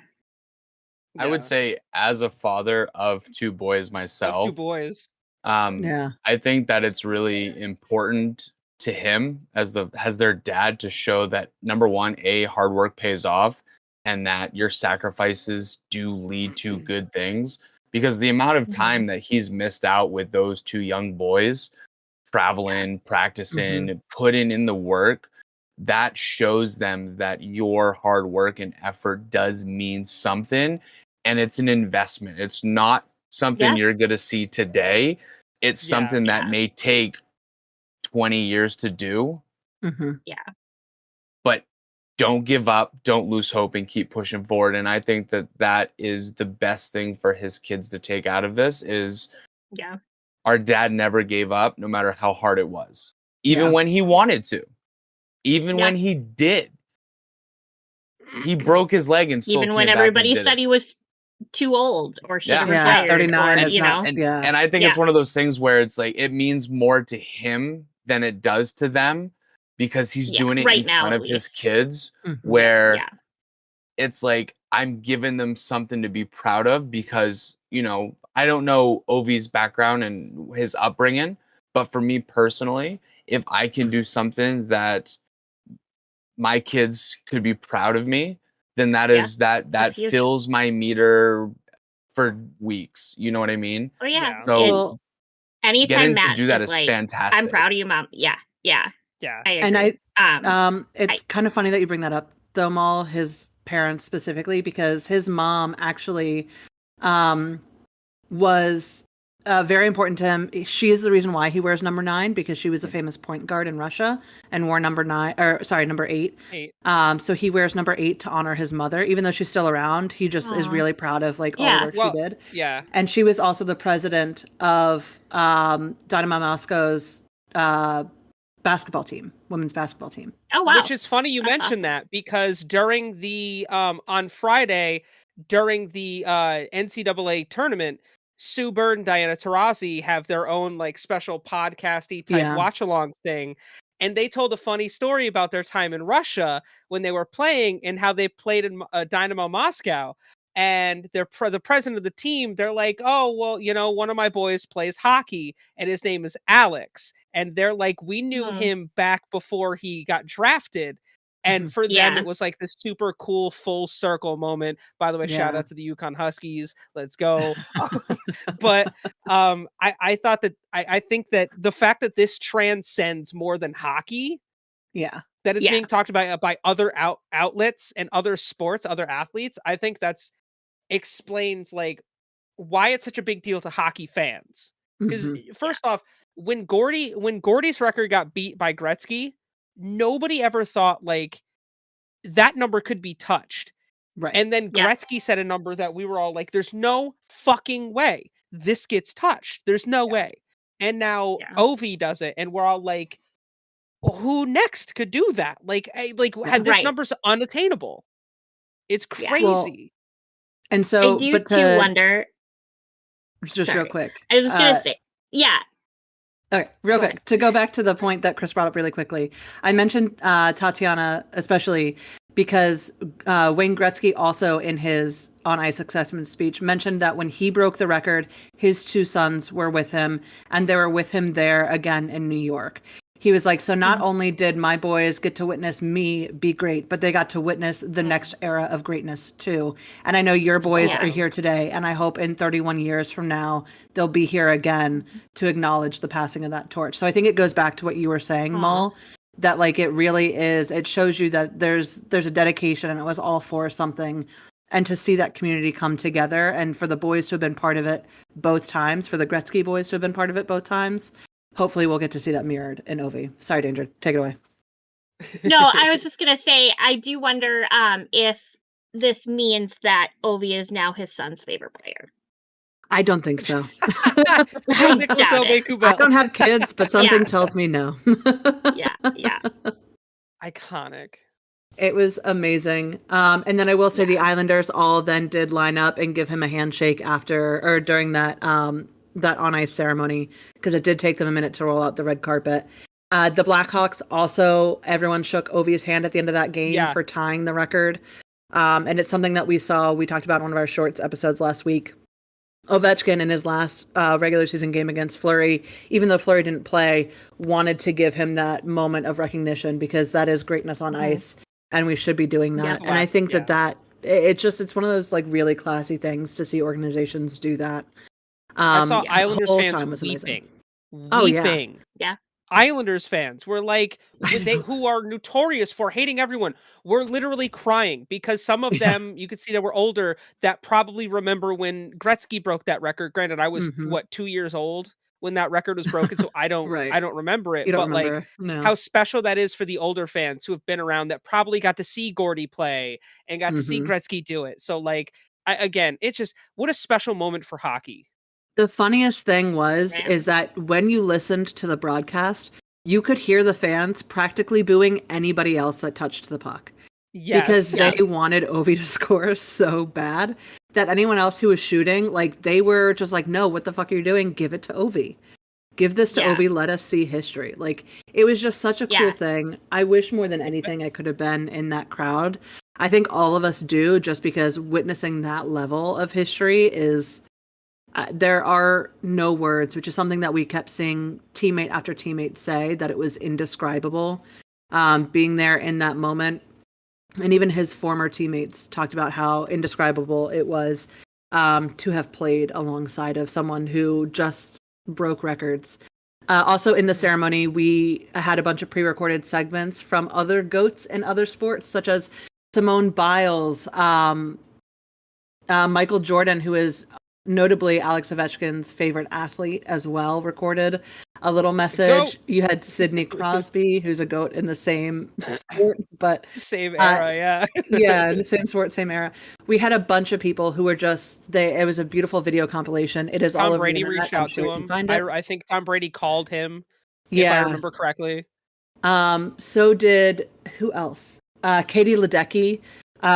I would say, as a father of 2 boys Of 2 myself, boys. Yeah. I think that it's really important to him as their dad to show that, number one, hard work pays off, and that your sacrifices do lead to good things. Because the amount of Mhm. time that he's missed out with those 2 young boys, traveling, practicing, putting in the work, that shows them that your hard work and effort does mean something, and it's an investment. It's not something Yeah. you're going to see today. It's Yeah. something that Yeah. may take 20 years to do, Yeah. but don't give up, don't lose hope, and keep pushing forward. And I think that that is the best thing for his kids to take out of this is Yeah. our dad never gave up, no matter how hard it was, even Yeah. when he wanted to, even Yeah. when he did. He broke his leg and still Even when came back and everybody did said it. he was too old or should have Yeah. Yeah. retired, 39 or is not. And Yeah. and I think it's one of those things where it's like it means more to him than it does to them because he's Yeah, doing it right in now front at of his least. kids, Mhm. where Yeah. it's like I'm giving them something to be proud of because, I don't know Ovi's background and his upbringing, but for me personally, if I can do something that my kids could be proud of me, then that Yeah. is that That's that huge. fills my meter for weeks. You know what I mean? Oh yeah. Yeah. So Well, Anytime getting to Matt do that is is like, "I'm fantastic. proud of you, Mom." Yeah. Yeah. Yeah. I and agree. it's kind of funny that you bring that up, though, Maul, his parents specifically, because his mom actually um, was very important to him. She is the reason why he wears number 9 because she was a famous point guard in Russia and wore number 8. 8. So he wears number 8 to honor his mother, even though she's still around. He just is Aw. really proud of like all the Yeah. work she Well, did. yeah. And she was also the president of Dynamo Moscow's basketball team, women's basketball team. Oh wow. Which is funny you That's mentioned awesome. that because during the on Friday during the NCAA tournament, Sue Bird and Diana Taurasi have their own like special podcasty type Yeah. watch along thing. And they told a funny story about their time in Russia when they were playing and how they played in Dynamo Moscow. And the president of the team, they're like, "Oh, well, one of my boys plays hockey and his name is Alex." And they're like, "We knew him back before he got drafted." And for them, Yeah. it was like this super cool full circle moment. By the way, shout Yeah. out to the Yukon Huskies. Let's go. But I thought that I think that the fact that this transcends more than hockey, Yeah. that it's Yeah. being talked about by other outlets and other sports, other athletes, I think that's explains like why it's such a big deal to hockey fans. Because Mhm. first off, when Gordy's record got beat by Gretzky, nobody ever thought like that number could be touched. Right. And then Yeah. Gretzky said a number that we were all like, "There's no fucking way this gets touched. There's no way." And now Yeah. Ovi does it, and we're all like, who next could do that? Like, Yeah. this Right. number's unattainable. It's Yeah. Well, crazy. and I so, do but too to wonder. just real Sorry. quick, I was just gonna say, yeah. okay, real Go ahead. quick, to go back to the point that Chris brought up really quickly. I mentioned Tatiana especially because Wayne Gretzky also in his on ice acceptance speech mentioned that when he broke the record, his two sons were with him and they were with him there again in New York. He was like, so not only did my boys get to witness me be great, but they got to witness the next era of greatness too. And I know your Which is boys are awesome. here today, and I hope in 31 years from now, they'll be here again to acknowledge the passing of that torch. So I think it goes back to what you were saying, Aw. Maul, that like it really is, it shows you that there's a dedication and it was all for something. And to see that community come together and for the boys to have been part of it both times, for the Gretzky boys to have been part of it both times, hopefully we'll get to see that mirrored in Ovi. Sorry, Danger. Take it away. No, I was just gonna say, I do wonder if this means that Ovi is now his son's favorite player. I don't think so. Still I Nicholas doubt it. I Kubel. don't have kids, but something tells me no. Yeah. Iconic. It was amazing. And then I will say the Islanders all then did line up and give him a handshake after or during that that on ice ceremony because it did take them a minute to roll out the red carpet. The Blackhawks also, everyone shook Ovi's hand at the end of that game for tying the record. And it's something that we talked about in one of our shorts episodes last week. Ovechkin in his last regular season game against Fleury, even though Fleury didn't play, wanted to give him that moment of recognition because that is greatness on ice. And we should be doing that. And I think that it's one of those like really classy things to see organizations do that. I saw The Islanders whole fans time was amazing. weeping. Oh, yeah. Yeah. Islanders fans were like, I know. who are notorious for hating everyone, were literally crying because some of Yeah. them, you could see that were older, that probably remember when Gretzky broke that record. Granted, I was Mhm. 2 years old when that record was broken, so I don't Right. remember it. You don't But like, remember? No. how special that is for the older fans who have been around that probably got to see Gordy play and got to see Mhm. Gretzky do it. So like, again, it's just what a special moment for hockey. The funniest thing Man. is that when you listened to the broadcast, you could hear the fans practically booing anybody else that touched the puck. Because Yes. they wanted Ovi to score so bad that anyone else who was shooting, like they were just like, no, what the fuck are you doing? Give it to Ovi. Give this to Ovi. Let us see history. Like it was just such a cool thing. I wish more than anything I could have been in that crowd. I think all of us do just because witnessing that level of history is there are no words, which is something that we kept seeing teammate after teammate say that it was indescribable. Being there in that moment. And even his former teammates talked about how indescribable it was to have played alongside of someone who just broke records. Also, in the ceremony, we had a bunch of pre-recorded segments from other GOATs in other sports, such as Simone Biles, Michael Jordan, who is notably Alex Ovechkin's favorite athlete as well, recorded a little message. You had Sidney Crosby, who's a GOAT in the same sport, but Same era, yeah, in the same sport, same era. We had a bunch of people who were just it was a beautiful video compilation. It is all Tom over Brady the internet. reached I'm out sure to you can him. find it. I think Tom Brady called him, if I Yeah. remember correctly. So did who else? Katie Ledecky,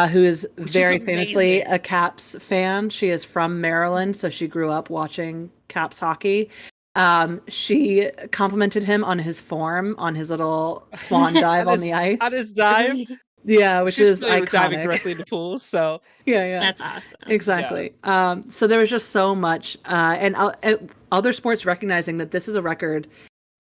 who is very famously a Caps fan. She is from Maryland, so she grew up watching Caps hockey. She complimented him on his form, on his little swan dive on the ice. On his dive. Yeah, which She's is familiar with diving iconic. directly into pools, so Yeah. That's awesome. Exactly. So there was just so much, and other sports recognizing that this is a record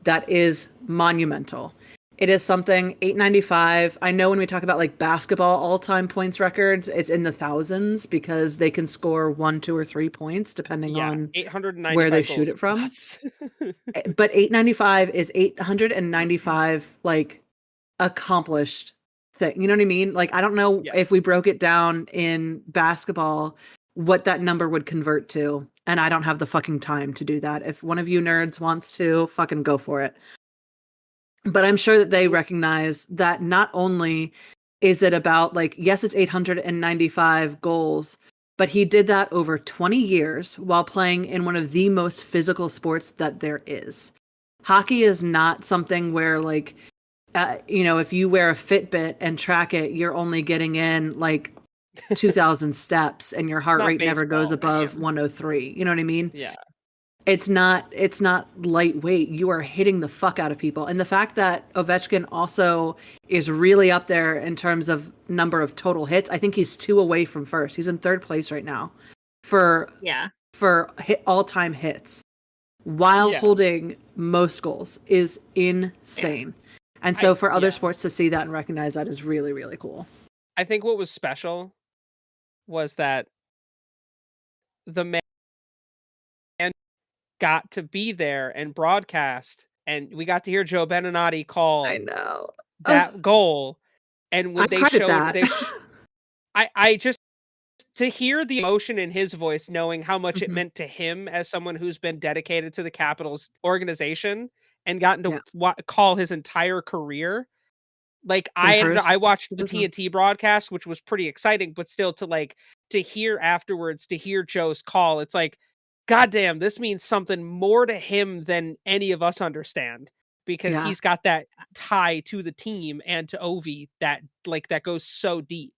that is monumental. It is something 895. I know when we talk about like basketball all-time points records, it's in the thousands because they can score 1, 2, or 3 points depending on 895 where they goals. shoot it from. Nuts. But 895 is 895 like accomplished thing. You know what I mean? Like I don't know if we broke it down in basketball what that number would convert to, and I don't have the fucking time to do that. If one of you nerds wants to, fucking go for it. But I'm sure that they recognize that not only is it about like, yes, it's 895 goals, but he did that over 20 years while playing in one of the most physical sports that there is. Hockey is not something where like if you wear a Fitbit and track it, you're only getting in like 2,000 steps and your heart not rate never goes baseball, above man. 103. You know what I mean? Yeah. It's not lightweight. You are hitting the fuck out of people. And the fact that Ovechkin also is really up there in terms of number of total hits, I think he's 2 away from first. He's in third place right now for all-time hits while holding most goals is insane. And so for other sports to see that and recognize that is really, really cool. I think what was special was that the man got to be there and broadcast, and we got to hear Joe Beninati call I know that goal. And when I they credit showed, that. I just to hear the emotion in his voice, knowing how much it Mhm. meant to him as someone who's been dedicated to the Capitals organization and gotten to call his entire career. Like I watched the TNT broadcast, which was pretty exciting, but still to hear afterwards, to hear Joe's call, it's like, goddamn, this means something more to him than any of us understand, because he's got that tie to the team and to Ovi that goes so deep.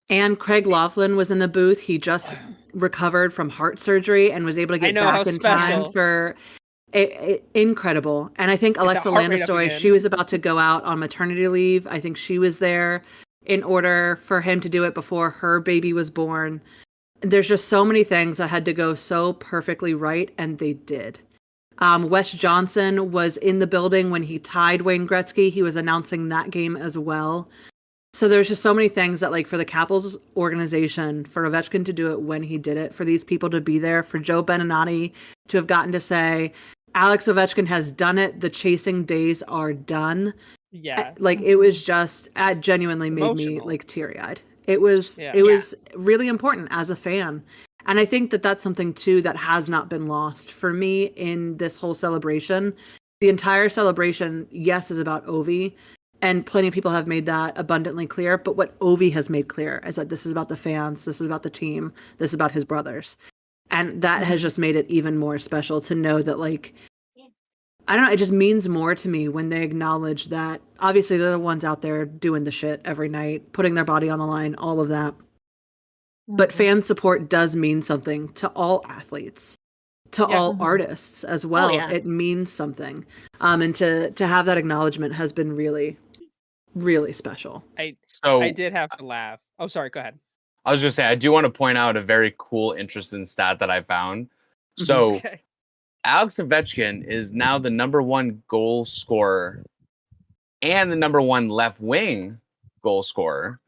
And Craig Laughlin was in the booth. He just recovered from heart surgery and was able to get back in time for incredible. And I think Alexa Landis-Story, she was about to go out on maternity leave. I think she was there in order for him to do it before her baby was born. There's just so many things that had to go so perfectly right, and they did. Wes Johnson was in the building when he tied Wayne Gretzky. He was announcing that game as well. So there's just so many things that, like, for the Capitals organization, for Ovechkin to do it when he did it, for these people to be there, for Joe Beninati to have gotten to say, Alex Ovechkin has done it. The chasing days are done. Yeah. Like, it was just, it genuinely made me like teary-eyed. It was really important as a fan. And I think that that's something too that has not been lost for me in this whole celebration. The entire celebration, yes, is about Ovi. And plenty of people have made that abundantly clear. But what Ovi has made clear is that this is about the fans. This is about the team. This is about his brothers. And that has just made it even more special to know that, like, I don't know, it just means more to me when they acknowledge that obviously they're the ones out there doing the shit every night, putting their body on the line, all of that. But fan support does mean something to all athletes, to all artists as well. It means something. And to have that acknowledgement has been really, really special. I did have to laugh. Oh, sorry, go ahead. I was just saying, I do want to point out a very cool, interesting stat that I found. So Alex Ovechkin is now the #1 goal scorer and the #1 left wing goal scorer.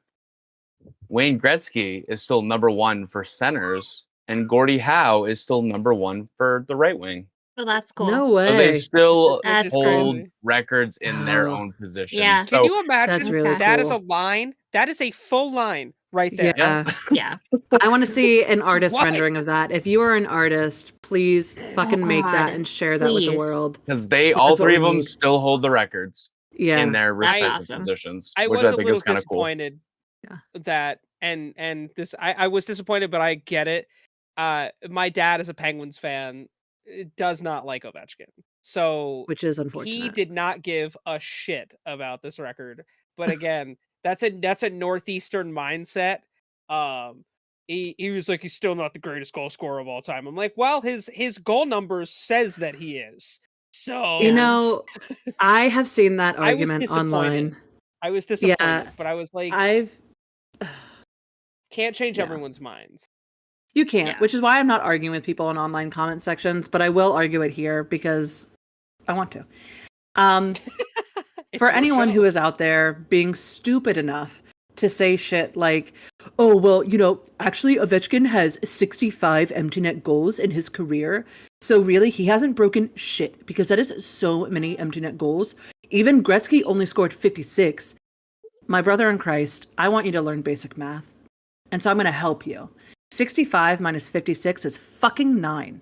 Wayne Gretzky is still #1 for centers, and Gordie Howe is still #1 for the right wing. Oh, that's cool. No way. So they still That's hold crazy. records in their own positions. Yeah. So Can you imagine that's really that is cool. a line? That is a full line right there. Yeah. I want to see an artist rendering of that. If you are an artist, please fucking make that and share that with the world. Because all three of them still hold the records in their respective positions. I which was I think a little is kind of cool. disappointed that and this I was disappointed, but I get it. My dad is a Penguins fan, does not like Ovechkin. So which is unfortunate. He did not give a shit about this record. But again, that's a Northeastern mindset. He was like, he's still not the greatest goal scorer of all time. I'm like, well, his goal numbers says that he is. So you know, I have seen that argument online. I was disappointed, but I was like, can't change everyone's minds. You can't, which is why I'm not arguing with people in online comment sections, but I will argue it here because I want to. For anyone who is out there being stupid enough to say shit like, oh, well, actually Ovechkin has 65 empty net goals in his career. So really, he hasn't broken shit because that is so many empty net goals. Even Gretzky only scored 56. My brother in Christ, I want you to learn basic math. And so I'm going to help you. 65 minus 56 is fucking 9.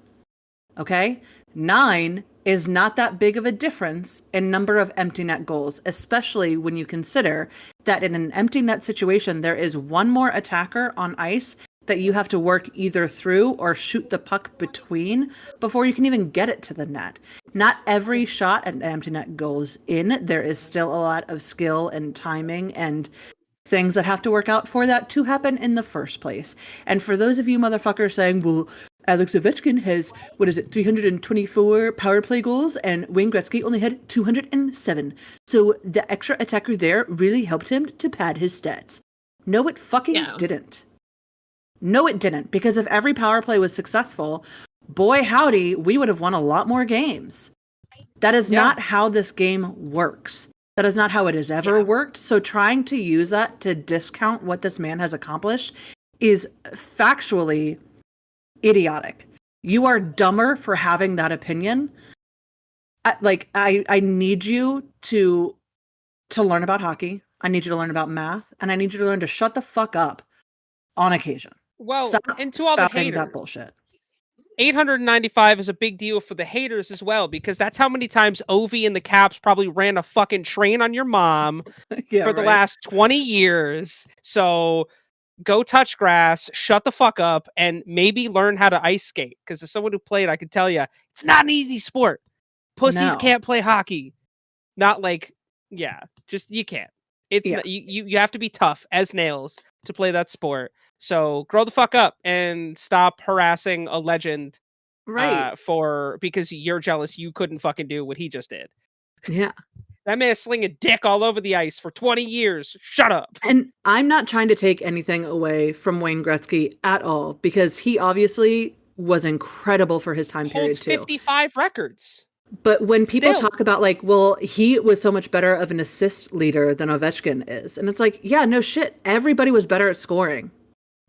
Okay? 9 is not that big of a difference in number of empty net goals, especially when you consider that in an empty net situation, there is one more attacker on ice that you have to work either through or shoot the puck between before you can even get it to the net. Not every shot at an empty net goes in. There is still a lot of skill and timing and things that have to work out for that to happen in the first place. And for those of you motherfuckers saying, well, Alex Ovechkin has, 324 power play goals, and Wayne Gretzky only had 207. So the extra attacker there really helped him to pad his stats. No, it fucking didn't. No, it didn't. Because if every power play was successful, boy howdy, we would have won a lot more games. That is not how this game works. That is not how it has ever worked. So trying to use that to discount what this man has accomplished is factually idiotic. You are dumber for having that opinion. I need you to learn about hockey. I need you to learn about math, and I need you to learn to shut the fuck up on occasion. Well, Stop and to all the spouting haters, that bullshit. 895 is a big deal for the haters as well, because that's how many times Ovi and the Caps probably ran a fucking train on your mom for the last 20 years. So go touch grass, shut the fuck up, and maybe learn how to ice skate. Because as someone who played, I can tell you, it's not an easy sport. Pussies can't play hockey. Not like, just you can't. It's not, you have to be tough as nails to play that sport. So grow the fuck up and stop harassing a legend, because you're jealous you couldn't fucking do what he just did. Yeah. That man is slinging dick all over the ice for 20 years. Shut up. And I'm not trying to take anything away from Wayne Gretzky at all, because he obviously was incredible for his time period too. 55 records. But when people talk about like, well, he was so much better of an assist leader than Ovechkin is. And it's like, yeah, no shit. Everybody was better at scoring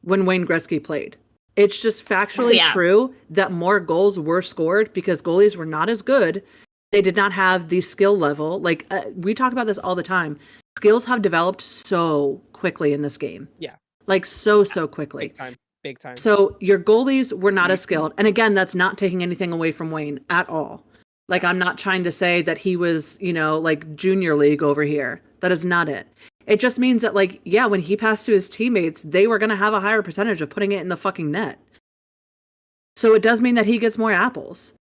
when Wayne Gretzky played. It's just factually true that more goals were scored because goalies were not as good. They did not have the skill level. Like we talk about this all the time. Skills have developed so quickly in this game. Yeah. Like so quickly. Big time. So your goalies were not as skilled. And again, that's not taking anything away from Wayne at all. Like, I'm not trying to say that he was, like junior league over here. That is not it. It just means that, like, yeah, when he passed to his teammates, they were going to have a higher percentage of putting it in the fucking net. So it does mean that he gets more apples.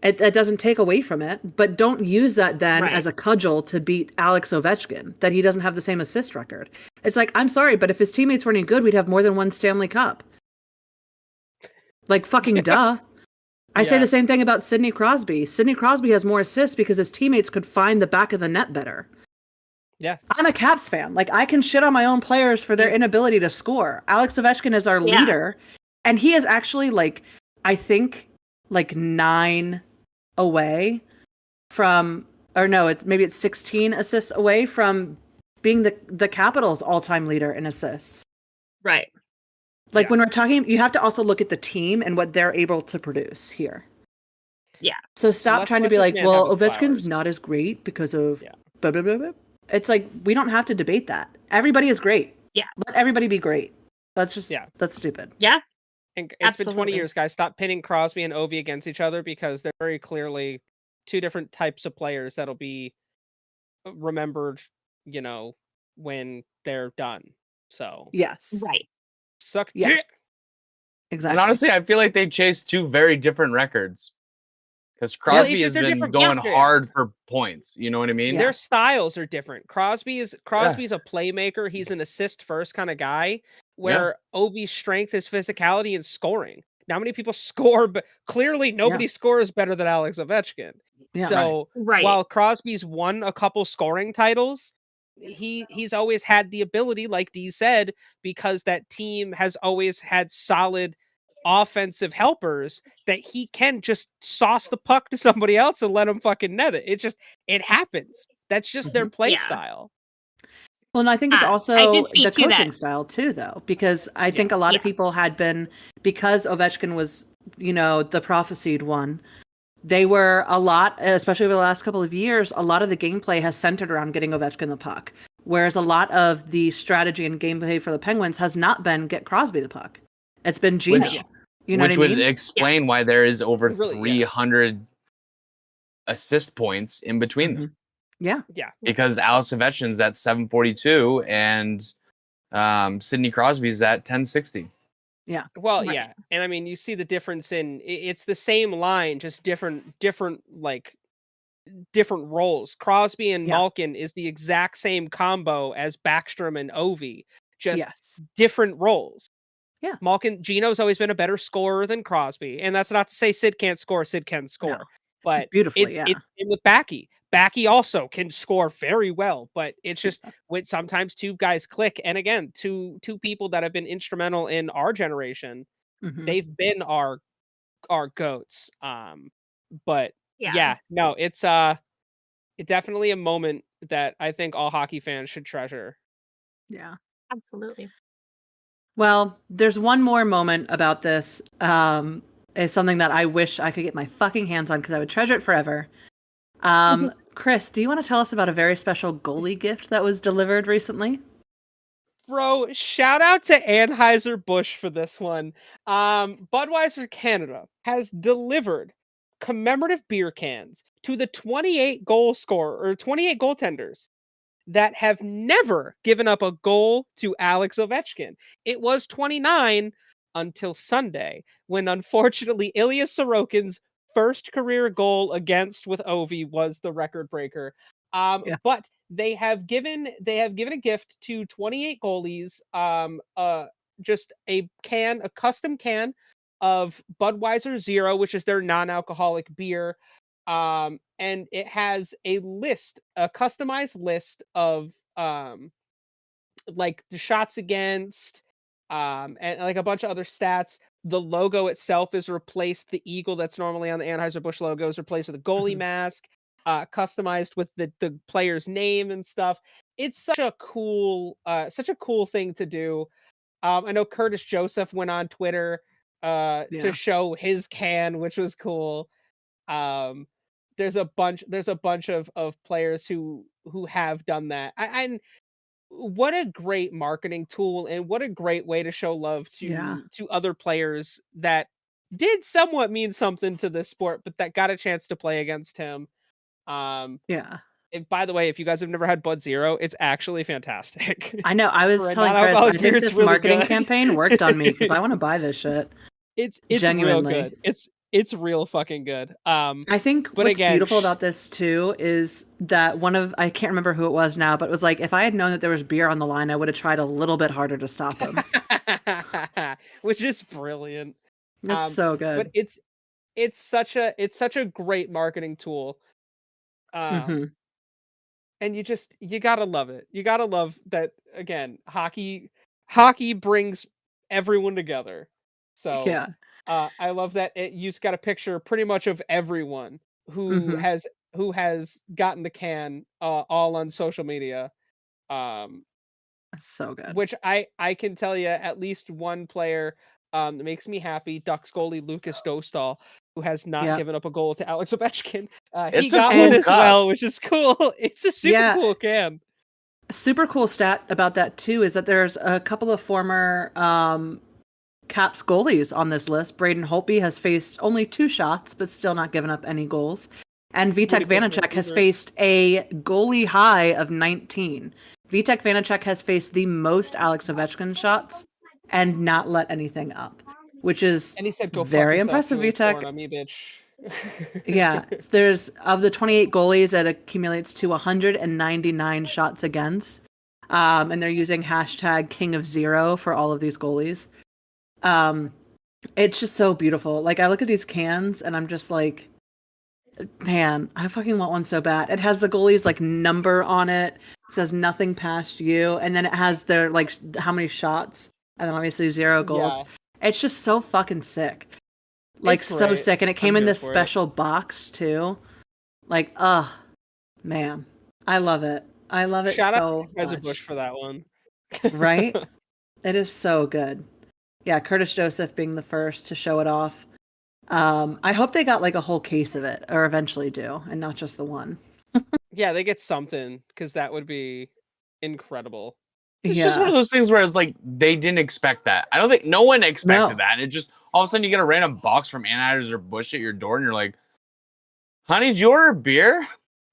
It doesn't take away from it, but don't use that then as a cudgel to beat Alex Ovechkin, that he doesn't have the same assist record. It's like, I'm sorry, but if his teammates weren't any good, we'd have more than one Stanley Cup. Like, fucking duh. I say the same thing about Sidney Crosby. Sidney Crosby has more assists because his teammates could find the back of the net better. Yeah. I'm a Caps fan. Like, I can shit on my own players for their inability to score. Alex Ovechkin is our leader, and he is actually, like, I think, like 9 away from, or no, it's 16 assists away from being the Capitals' all-time leader in assists. Right. Like when we're talking, you have to also look at the team and what they're able to produce here. Yeah. So stop trying to be like, well, Ovechkin's not as great because of blah, blah, blah, blah. It's like, we don't have to debate that. Everybody is great. Yeah. Let everybody be great. That's just, that's stupid. Yeah. And it's been 20 years, guys. Stop pinning Crosby and Ovi against each other, because they're very clearly two different types of players that'll be remembered, when they're done. So. Yes. Right. Suck dick. Exactly. And honestly, I feel like they chase two very different records. Because Crosby has been going hard for points. You know what I mean? Their styles are different. Crosby's a playmaker. He's an assist first kind of guy, where Ovi's strength is physicality and scoring. Now, many people score, but clearly nobody scores better than Alex Ovechkin. Yeah. So while Crosby's won a couple scoring titles, he's always had the ability, like Dee said, because that team has always had solid offensive helpers, that he can just sauce the puck to somebody else and let them fucking net it. It happens. That's just their play style. Well, and I think it's also the coaching style too, though, because I think a lot of people had been, because Ovechkin was, the prophesied one, they were a lot, especially over the last couple of years, a lot of the gameplay has centered around getting Ovechkin the puck. Whereas a lot of the strategy and gameplay for the Penguins has not been get Crosby the puck. It's been Gino. Which would explain why there is over 300 assist points in between them. Yeah. Because Alex Ovechkin's at 742 and Sidney Crosby's at 1060. Yeah. Well, Right. yeah, and I mean, you see the difference in it's the same line, just different like different roles. Crosby and Yeah. Malkin is the exact same combo as Backstrom and Ovi, just Yes. different roles. Yeah. Malkin Gino's always been a better scorer than Crosby, and that's not to say Sid can't score. Sid can No. score, but Beautifully, it's yeah. same with Backy. Backy also can score very well, but it's just when sometimes two guys click, and again, two people that have been instrumental in our generation, Mhm. they've been our goats. But Yeah. yeah, no, it's definitely a moment that I think all hockey fans should treasure. Yeah. Absolutely. Well, there's one more moment about this. It's something that I wish I could get my fucking hands on because I would treasure it forever. Chris, do you want to tell us about a very special goalie gift that was delivered recently? Bro, shout out to Anheuser-Busch for this one. Budweiser Canada has delivered commemorative beer cans to the 28 goal scorer or 28 goaltenders that have never given up a goal to Alex Ovechkin. It was 29 until Sunday, when unfortunately Ilya Sorokin's first career goal against with Ovi was the record breaker. Yeah. But they have given a gift to 28 goalies, just a custom can of Budweiser Zero, which is their non-alcoholic beer. And it has a customized list of like the shots against, and like a bunch of other stats. The logo itself is replaced. The eagle that's normally on the Anheuser-Busch logo is replaced with a goalie Mhm. mask, customized with the player's name and stuff. It's such a cool thing to do. I know Curtis Joseph went on Twitter to Yeah. show his can, which was cool. Um, there's a bunch of players who have done that. And what a great marketing tool, and what a great way to show love Yeah. to other players that did somewhat mean something to this sport, but that got a chance to play against him. Um, Yeah. and by the way, if you guys have never had Bud Zero, it's actually fantastic. I know. I was For a telling Chris, I non-alcoholic beer, think it's this really marketing good. campaign worked on me because I want to buy this shit. It's real Genuinely. good. It's real fucking good. I think But what's again, beautiful about this too is that I can't remember who it was now, but it was like if I had known that there was beer on the line, I would have tried a little bit harder to stop him. which is brilliant. It's so But good. it's such a great marketing tool. Um, Hmm. and you gotta love it. You gotta love that again. Hockey brings everyone together. So Yeah. I love that you just got a picture pretty much of everyone who Hmm. has gotten the can, all on social media. Um, It's so good. which I can tell you at least one player that makes me happy. Ducks goalie Lucas Dostal, who has not Yep. given up a goal to Alex Ovechkin. He It's a got one cool And as cup. well, which is cool. It's a super yeah, cool can. super cool stat about that too is that there's a couple of former Caps goalies on this list. Braden Holtby has faced only 2 shots, but still not given up any goals. And Woody Vitek Vanacek has Vancouver. faced a goalie high of 19. Vitek Vanacek has faced the most Alex Ovechkin shots and not let anything up, which is And he said, "Go fuck very yourself. impressive, You ain't Vitek. scoring on me, bitch." Yeah, there's of the 28 goalies, it accumulates to 199 shots against. And they're using hashtag King of Zero for all of these goalies. Um, it's just so beautiful. Like I look at these cans and I'm just like, man, I fucking want one so bad. It has the goalie's like number on it. It says nothing past you, and then it has their like how many shots, and then obviously 0 goals. Yeah, It's just so fucking sick. Like it's so great. sick, and it I'm came in here this for it. special box too. Like, man, I love it. I love it Shout out so to Kaiser Bush much. for that one. Right? It is so good. Yeah, Curtis Joseph being the first to show it off. I hope they got like a whole case of it, or eventually do, and not just the one. Yeah, they get something because that would be incredible. It's just one Yeah. of those things where it's like they didn't expect that. I don't think no one expected No. that. It just all of a sudden you get a random box from Anheuser-Busch at your door, and you're like, "Honey, did you order beer?"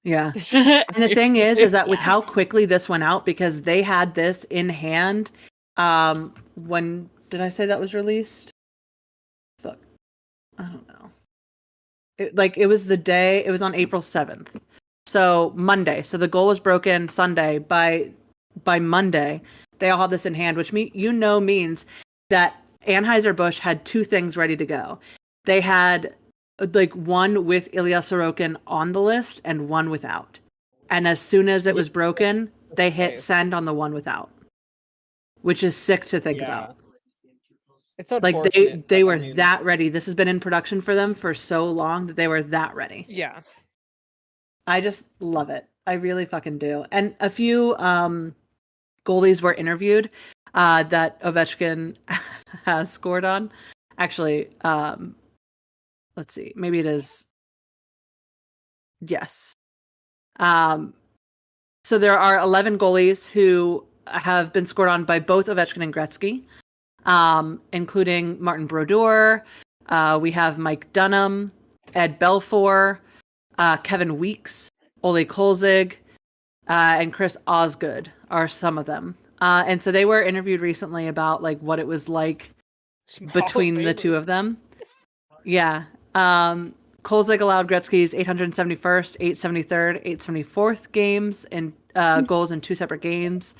Yeah. And the thing is that with Yeah. how quickly this went out, because they had this in hand, when Did I say that was released? Fuck. I don't know. It was the day, it was on April 7th. So Monday. So the goal was broken Sunday. By Monday, they all had this in hand, which means that Anheuser-Busch had two things ready to go. They had like one with Ilya Sorokin on the list and one without. And as soon as it was broken, they hit send on the one without, which is sick to think about. It's Like unfortunate. they were that ready. This has been in production for them for so long that they were that ready. Yeah. I just love it. I really fucking do. And a few goalies were interviewed that Ovechkin has scored on. Actually, let's see. Maybe it is. Yes. So there are 11 goalies who have been scored on by both Ovechkin and Gretzky, including Martin Brodeur. We have Mike Dunham, Ed Belfour, Kevin Weeks, Ole Kolzig, and Chris Osgood are some of them. And so they were interviewed recently about like what it was like between the two of them. Yeah. Kolzig allowed Gretzky's 871st, 873rd, 874th games and goals in two separate games.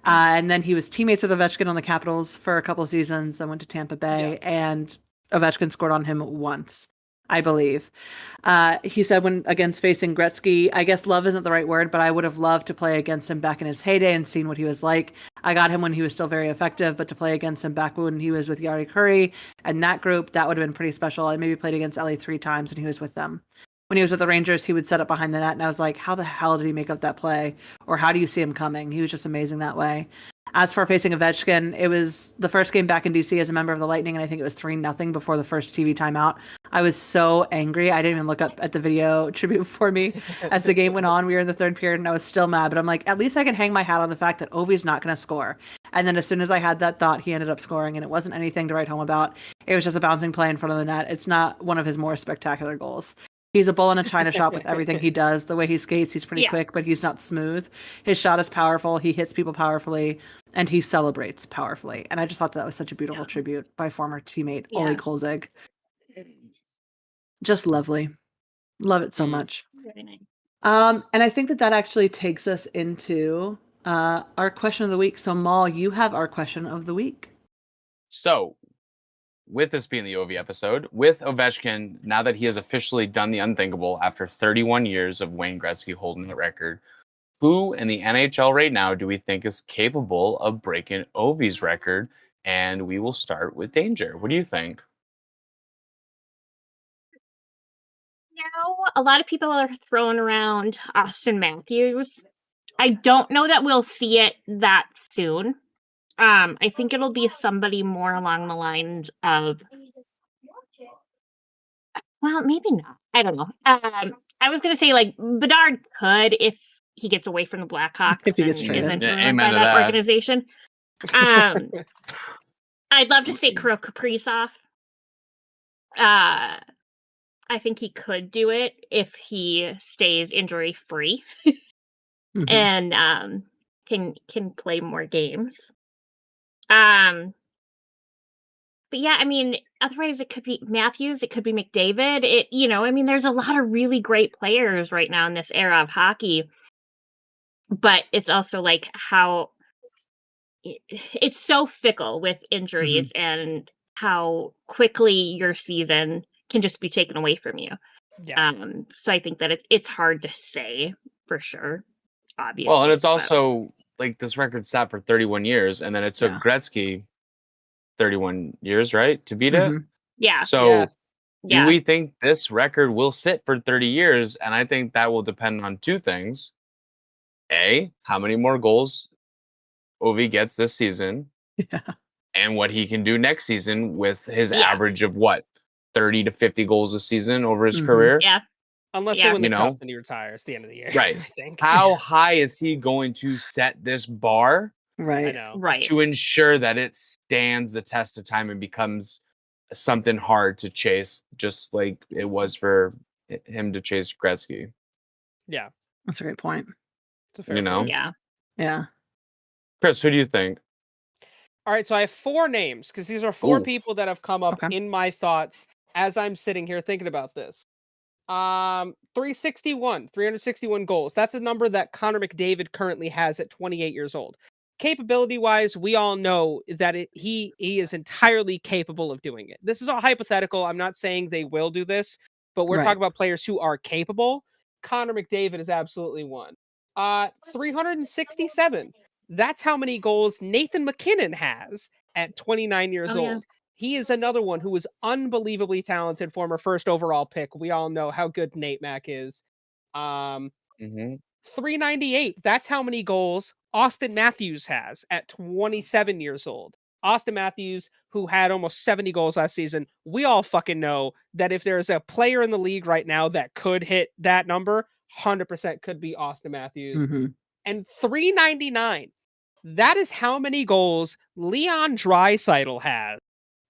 And then he was teammates with Ovechkin on the Capitals for a couple seasons and went to Tampa Bay. Yeah. And Ovechkin scored on him once, I believe. He said when against facing Gretzky, I guess love isn't the right word, but I would have loved to play against him back in his heyday and seen what he was like. I got him when he was still very effective, but to play against him back when he was with Yari Curry and that group, that would have been pretty special. I maybe played against LA 3 times and he was with them. When he was with the Rangers, he would set up behind the net, and I was like, how the hell did he make up that play? Or how do you see him coming? He was just amazing that way. As for facing Ovechkin, it was the first game back in DC as a member of the Lightning, and I think it was 3-0 before the first TV timeout. I was so angry. I didn't even look up at the video tribute for me. As the game went on, we were in the third period, and I was still mad. But I'm like, at least I can hang my hat on the fact that Ovi's not going to score. And then as soon as I had that thought, he ended up scoring, and it wasn't anything to write home about. It was just a bouncing play in front of the net. It's not one of his more spectacular goals. He's a bull in a china shop with everything he does. The way he skates, he's pretty quick, but he's not smooth. His shot is powerful. He hits people powerfully, and he celebrates powerfully. And I just thought that was such a beautiful tribute by former teammate Ole Kolzig. Just lovely. Love it so much. Very nice. And I think that actually takes us into our question of the week. So, Maul, you have our question of the week. So, with this being the Ovi episode, with Ovechkin, now that he has officially done the unthinkable after 31 years of Wayne Gretzky holding the record, who in the NHL right now do we think is capable of breaking Ovi's record? And we will start with Danger. What do you think? Now, a lot of people are throwing around Austin Matthews. I don't know that we'll see it that soon. I think it'll be somebody more along the lines of, well, maybe not. I don't know. I was gonna say like Bedard could if he gets away from the Blackhawks if he gets and traded. isn't ruined by that organization. I'd love to say Kirill Kaprizov. I think he could do it if he stays injury free and can play more games. But yeah, I mean, otherwise it could be Matthews, it could be McDavid. There's a lot of really great players right now in this era of hockey. But it's also like how it's so fickle with injuries and how quickly your season can just be taken away from you. Yeah. So I think that it's hard to say for sure, obviously. Well, and it's also like this record sat for 31 years, and then it took Gretzky 31 years, right, to beat it? Yeah. So do we think this record will sit for 30 years? And I think that will depend on two things. A, how many more goals Ovi gets this season, and what he can do next season with his average of 30 to 50 goals a season over his career. Yeah. Unless they win the cup and he retires at the end of the year. Right. I think. How high is he going to set this bar? Right. I know. Right. To ensure that it stands the test of time and becomes something hard to chase, just like it was for him to chase Gretzky. Yeah. That's a great point. It's a fair point. Yeah. Yeah. Chris, who do you think? All right, so I have 4 names because these are 4 Ooh. people that have come up Okay. in my thoughts as I'm sitting here thinking about this. 361 goals. That's a number that Connor McDavid currently has at 28 years old. Capability wise, we all know that he is entirely capable of doing it. This is all hypothetical. I'm not saying they will do this, but we're Right. talking about players who are capable. Connor McDavid is absolutely one. 367. That's how many goals Nathan McKinnon has at 29 years Oh, yeah. old. He is another one who was unbelievably talented, former first overall pick. We all know how good Nate Mack is. Um, Mm-hmm. 398. That's how many goals Austin Matthews has at 27 years old. Austin Matthews, who had almost 70 goals last season, we all fucking know that if there's a player in the league right now that could hit that number, 100% could be Austin Matthews. Mm-hmm. And 399. That is how many goals Leon Draisaitl has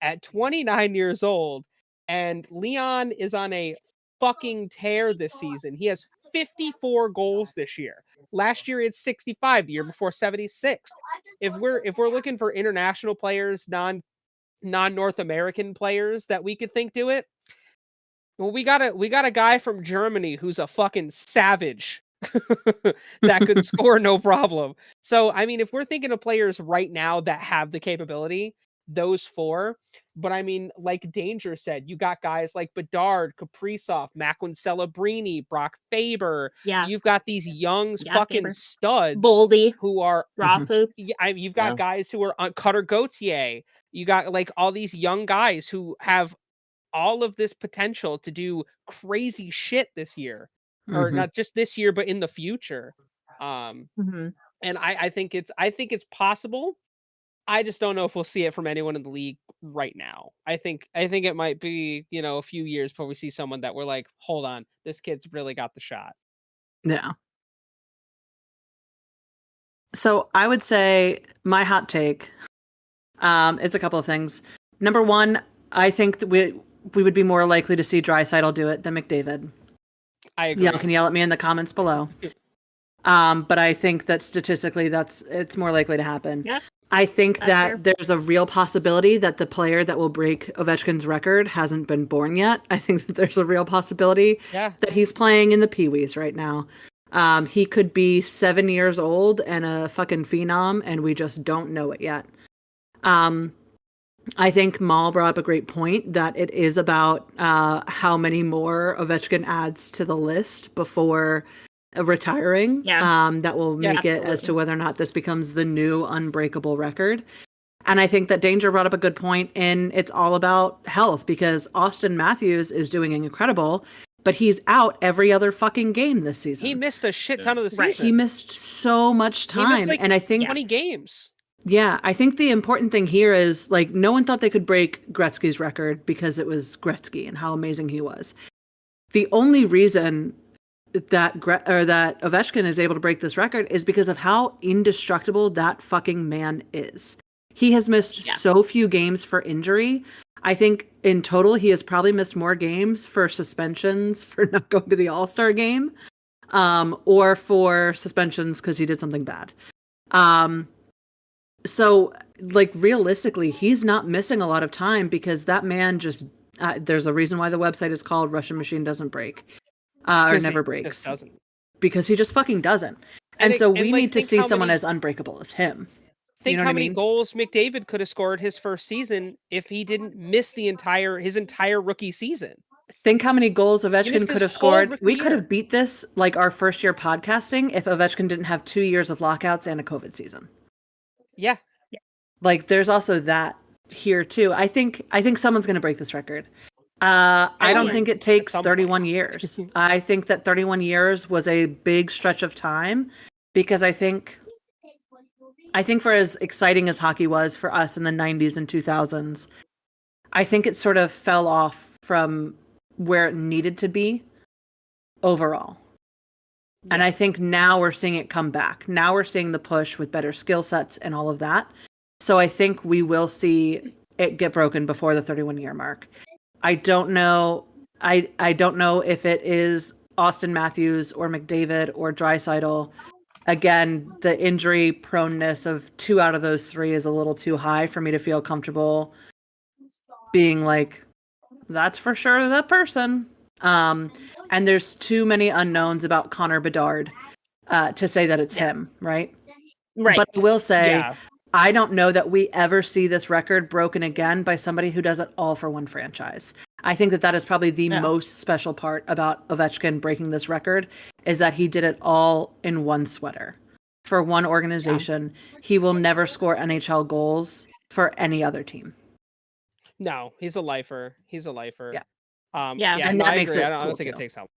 at 29 years old. And Leon is on a fucking tear this season. He has 54 goals this year. Last year it's 65, the year before 76. If we're looking for international players, non-North American players that we could think do it, well, we got a guy from Germany who's a fucking savage that could score no problem. So, I mean, if we're thinking of players right now that have the capability, those 4. But I mean, like Danger said, you got guys like Bedard, Kaprizov, Macklin Celebrini, Brock Faber. Yes. You've got these young Yeah, fucking Faber. studs Boldy. who are Rafu. you've got Yeah. guys who are on Cutter Gauthier. You got like all these young guys who have all of this potential to do crazy shit this year, or Mm-hmm. not just this year, but in the future. Um, Mm-hmm. and I think it's possible. I just don't know if we'll see it from anyone in the league right now. I think it might be, a few years before we see someone that we're like, hold on, this kid's really got the shot. Yeah. So I would say my hot take is a couple of things. Number one, I think that we would be more likely to see Draisaitl do it than McDavid. I agree. Y'all can yell at me in the comments below. But I think that statistically, it's more likely to happen. Yeah, I think that's that fair. there's a real possibility that the player that will break Ovechkin's record hasn't been born yet. I think that there's a real possibility Yeah. that he's playing in the Pee-wees right now. He could be 7 years old and a fucking phenom, and we just don't know it yet. I think Maul brought up a great point that it is about how many more Ovechkin adds to the list before retiring. Yeah. That will make it as to Absolutely. whether or not this becomes the new unbreakable record. And I think that Danger brought up a good point in it's all about health because Austin Matthews is doing incredible, but he's out every other fucking game this season. He missed a shit ton of the Right. season. He missed so much He missed time. like And I think 20 games. yeah, I think the important thing here is like no one thought they could break Gretzky's record because it was Gretzky and how amazing he was. The only reason that that Ovechkin is able to break this record is because of how indestructible that fucking man is. He has missed so few games for injury. I think in total he has probably missed more games for suspensions for not going to the All-Star game, or for suspensions because he did something bad. So, like, realistically, he's not missing a lot of time because that man just, there's a reason why the website is called Russian Machine Doesn't Break, or never Just breaks. doesn't. Because he just fucking doesn't. And so we like, need to think see how someone many- as unbreakable as him. Think You know how what I many mean? goals McDavid could have scored his first season if he didn't miss his entire rookie season. Think how many goals Ovechkin missed could his have whole scored. rookie We could year. have beat this like our first year podcasting if Ovechkin didn't have 2 years of lockouts and a COVID season. Yeah. Like there's also that here too. I think someone's going to break this record. I don't yeah. think it takes At some 31 point. years. I think that 31 years was a big stretch of time because I think for as exciting as hockey was for us in the 90s and 2000s, I think it sort of fell off from where it needed to be overall. Yeah. And I think now we're seeing it come back. Now we're seeing the push with better skill sets and all of that. So I think we will see it get broken before the 31-year mark. I don't know. I don't know if it is Austin Matthews or McDavid or Draisaitl. Again, the injury proneness of 2 out of those 3 is a little too high for me to feel comfortable being like, that's for sure that person. And there's too many unknowns about Connor Bedard to say that it's him, right? Right. But I will say, Yeah. I don't know that we ever see this record broken again by somebody who does it all for one franchise. I think that is probably the most special part about Ovechkin breaking this record is that he did it all in one sweater for one organization. He will never score NHL goals for any other team. No, he's a lifer. He's a lifer. Yeah. Yeah, And no, that I makes agree. it I cool don't think too. it takes that long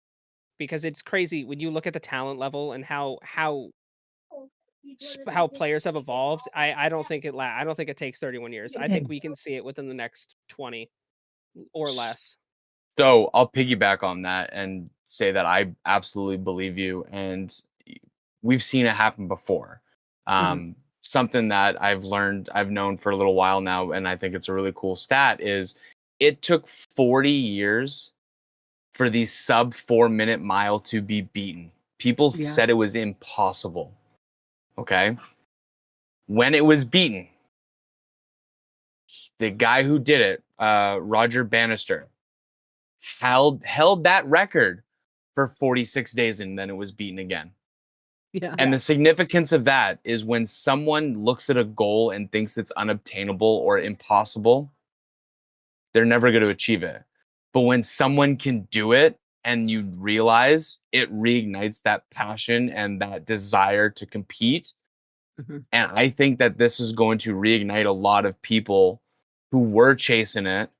because it's crazy when you look at the talent level and how players have evolved. I don't think I don't think it takes 31 years. I think we can see it within the next 20 or less. So I'll piggyback on that and say that I absolutely believe you, and we've seen it happen before. Something that I've known for a little while now, and I think it's a really cool stat, is it took 40 years for the sub 4-minute mile to be beaten. People said it was impossible. Okay. When it was beaten, the guy who did it, Roger Bannister, held that record for 46 days, and then it was beaten again. Yeah. And the significance of that is when someone looks at a goal and thinks it's unobtainable or impossible, they're never going to achieve it. But when someone can do it and you realize, it reignites that passion and that desire to compete. And I think that this is going to reignite a lot of people who were chasing it,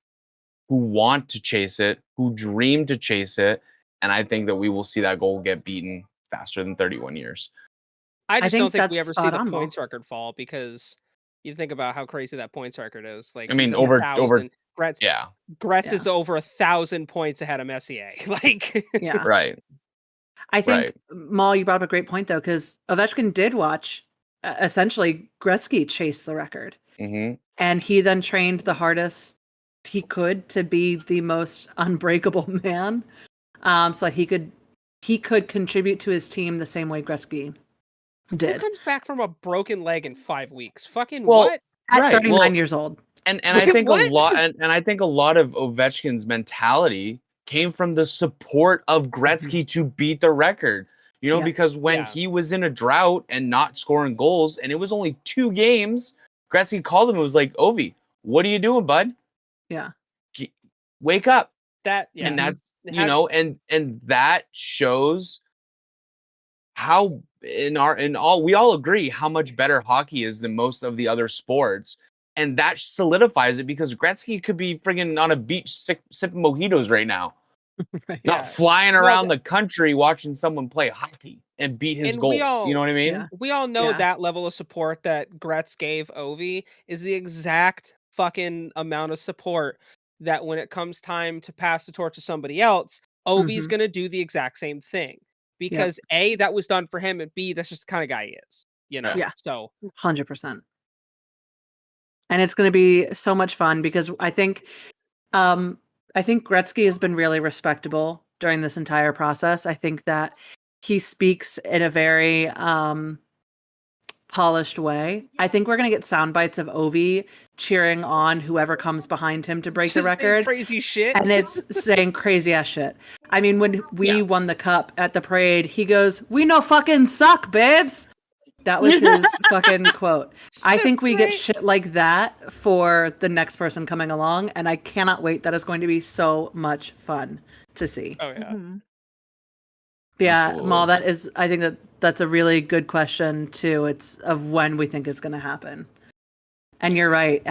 who want to chase it, who dream to chase it. And I think that we will see that goal get beaten faster than 31 years. I just don't think we that's ever see spot the on, points record fall because you think about how crazy that points record is. Like I he's mean, at over 1,000. yeah, Gretz is over 1,000 points ahead of Messier. Like, Yeah. right. I think, Maul, you brought up a great point, though, because Ovechkin did watch essentially Gretzky chase the record. And he then trained the hardest he could to be the most unbreakable man. So he could contribute to his team the same way Gretzky did. Who comes back from a broken leg in 5 weeks? Fucking Well, what? At 39 years old. And I think a lot and I think a lot of Ovechkin's mentality came from the support of Gretzky to beat the record. You know, because when he was in a drought and not scoring goals, and it was only 2 games, Gretzky called him and was like, "Ovi, what are you doing, bud? Yeah. Wake up." And that's, you know, and that shows how we all agree how much better hockey is than most of the other sports. And that solidifies it because Gretzky could be friggin' on a beach sipping mojitos right now. Not flying around the country watching someone play hockey and beat his goal. You know what I mean? We all know that level of support that Gretz gave Ovi is the exact fucking amount of support that when it comes time to pass the torch to somebody else, Ovi's going to do the exact same thing. Because A, that was done for him, and B, that's just the kind of guy he is. You know? Yeah. So 100%. And it's going to be so much fun because I think Gretzky has been really respectable during this entire process. I think that he speaks in a very polished way. I think we're going to get sound bites of Ovi cheering on whoever comes behind him to break the record. Crazy shit. And it's saying crazy ass shit. I mean, when we won the cup at the parade, he goes, "We no fucking suck, babes." That was his fucking quote. I think we get shit like that for the next person coming along, and I cannot wait. That is going to be so much fun to see. Oh yeah. Yeah, Maul, I think that's a really good question too. It's of when we think it's going to happen. And you're right,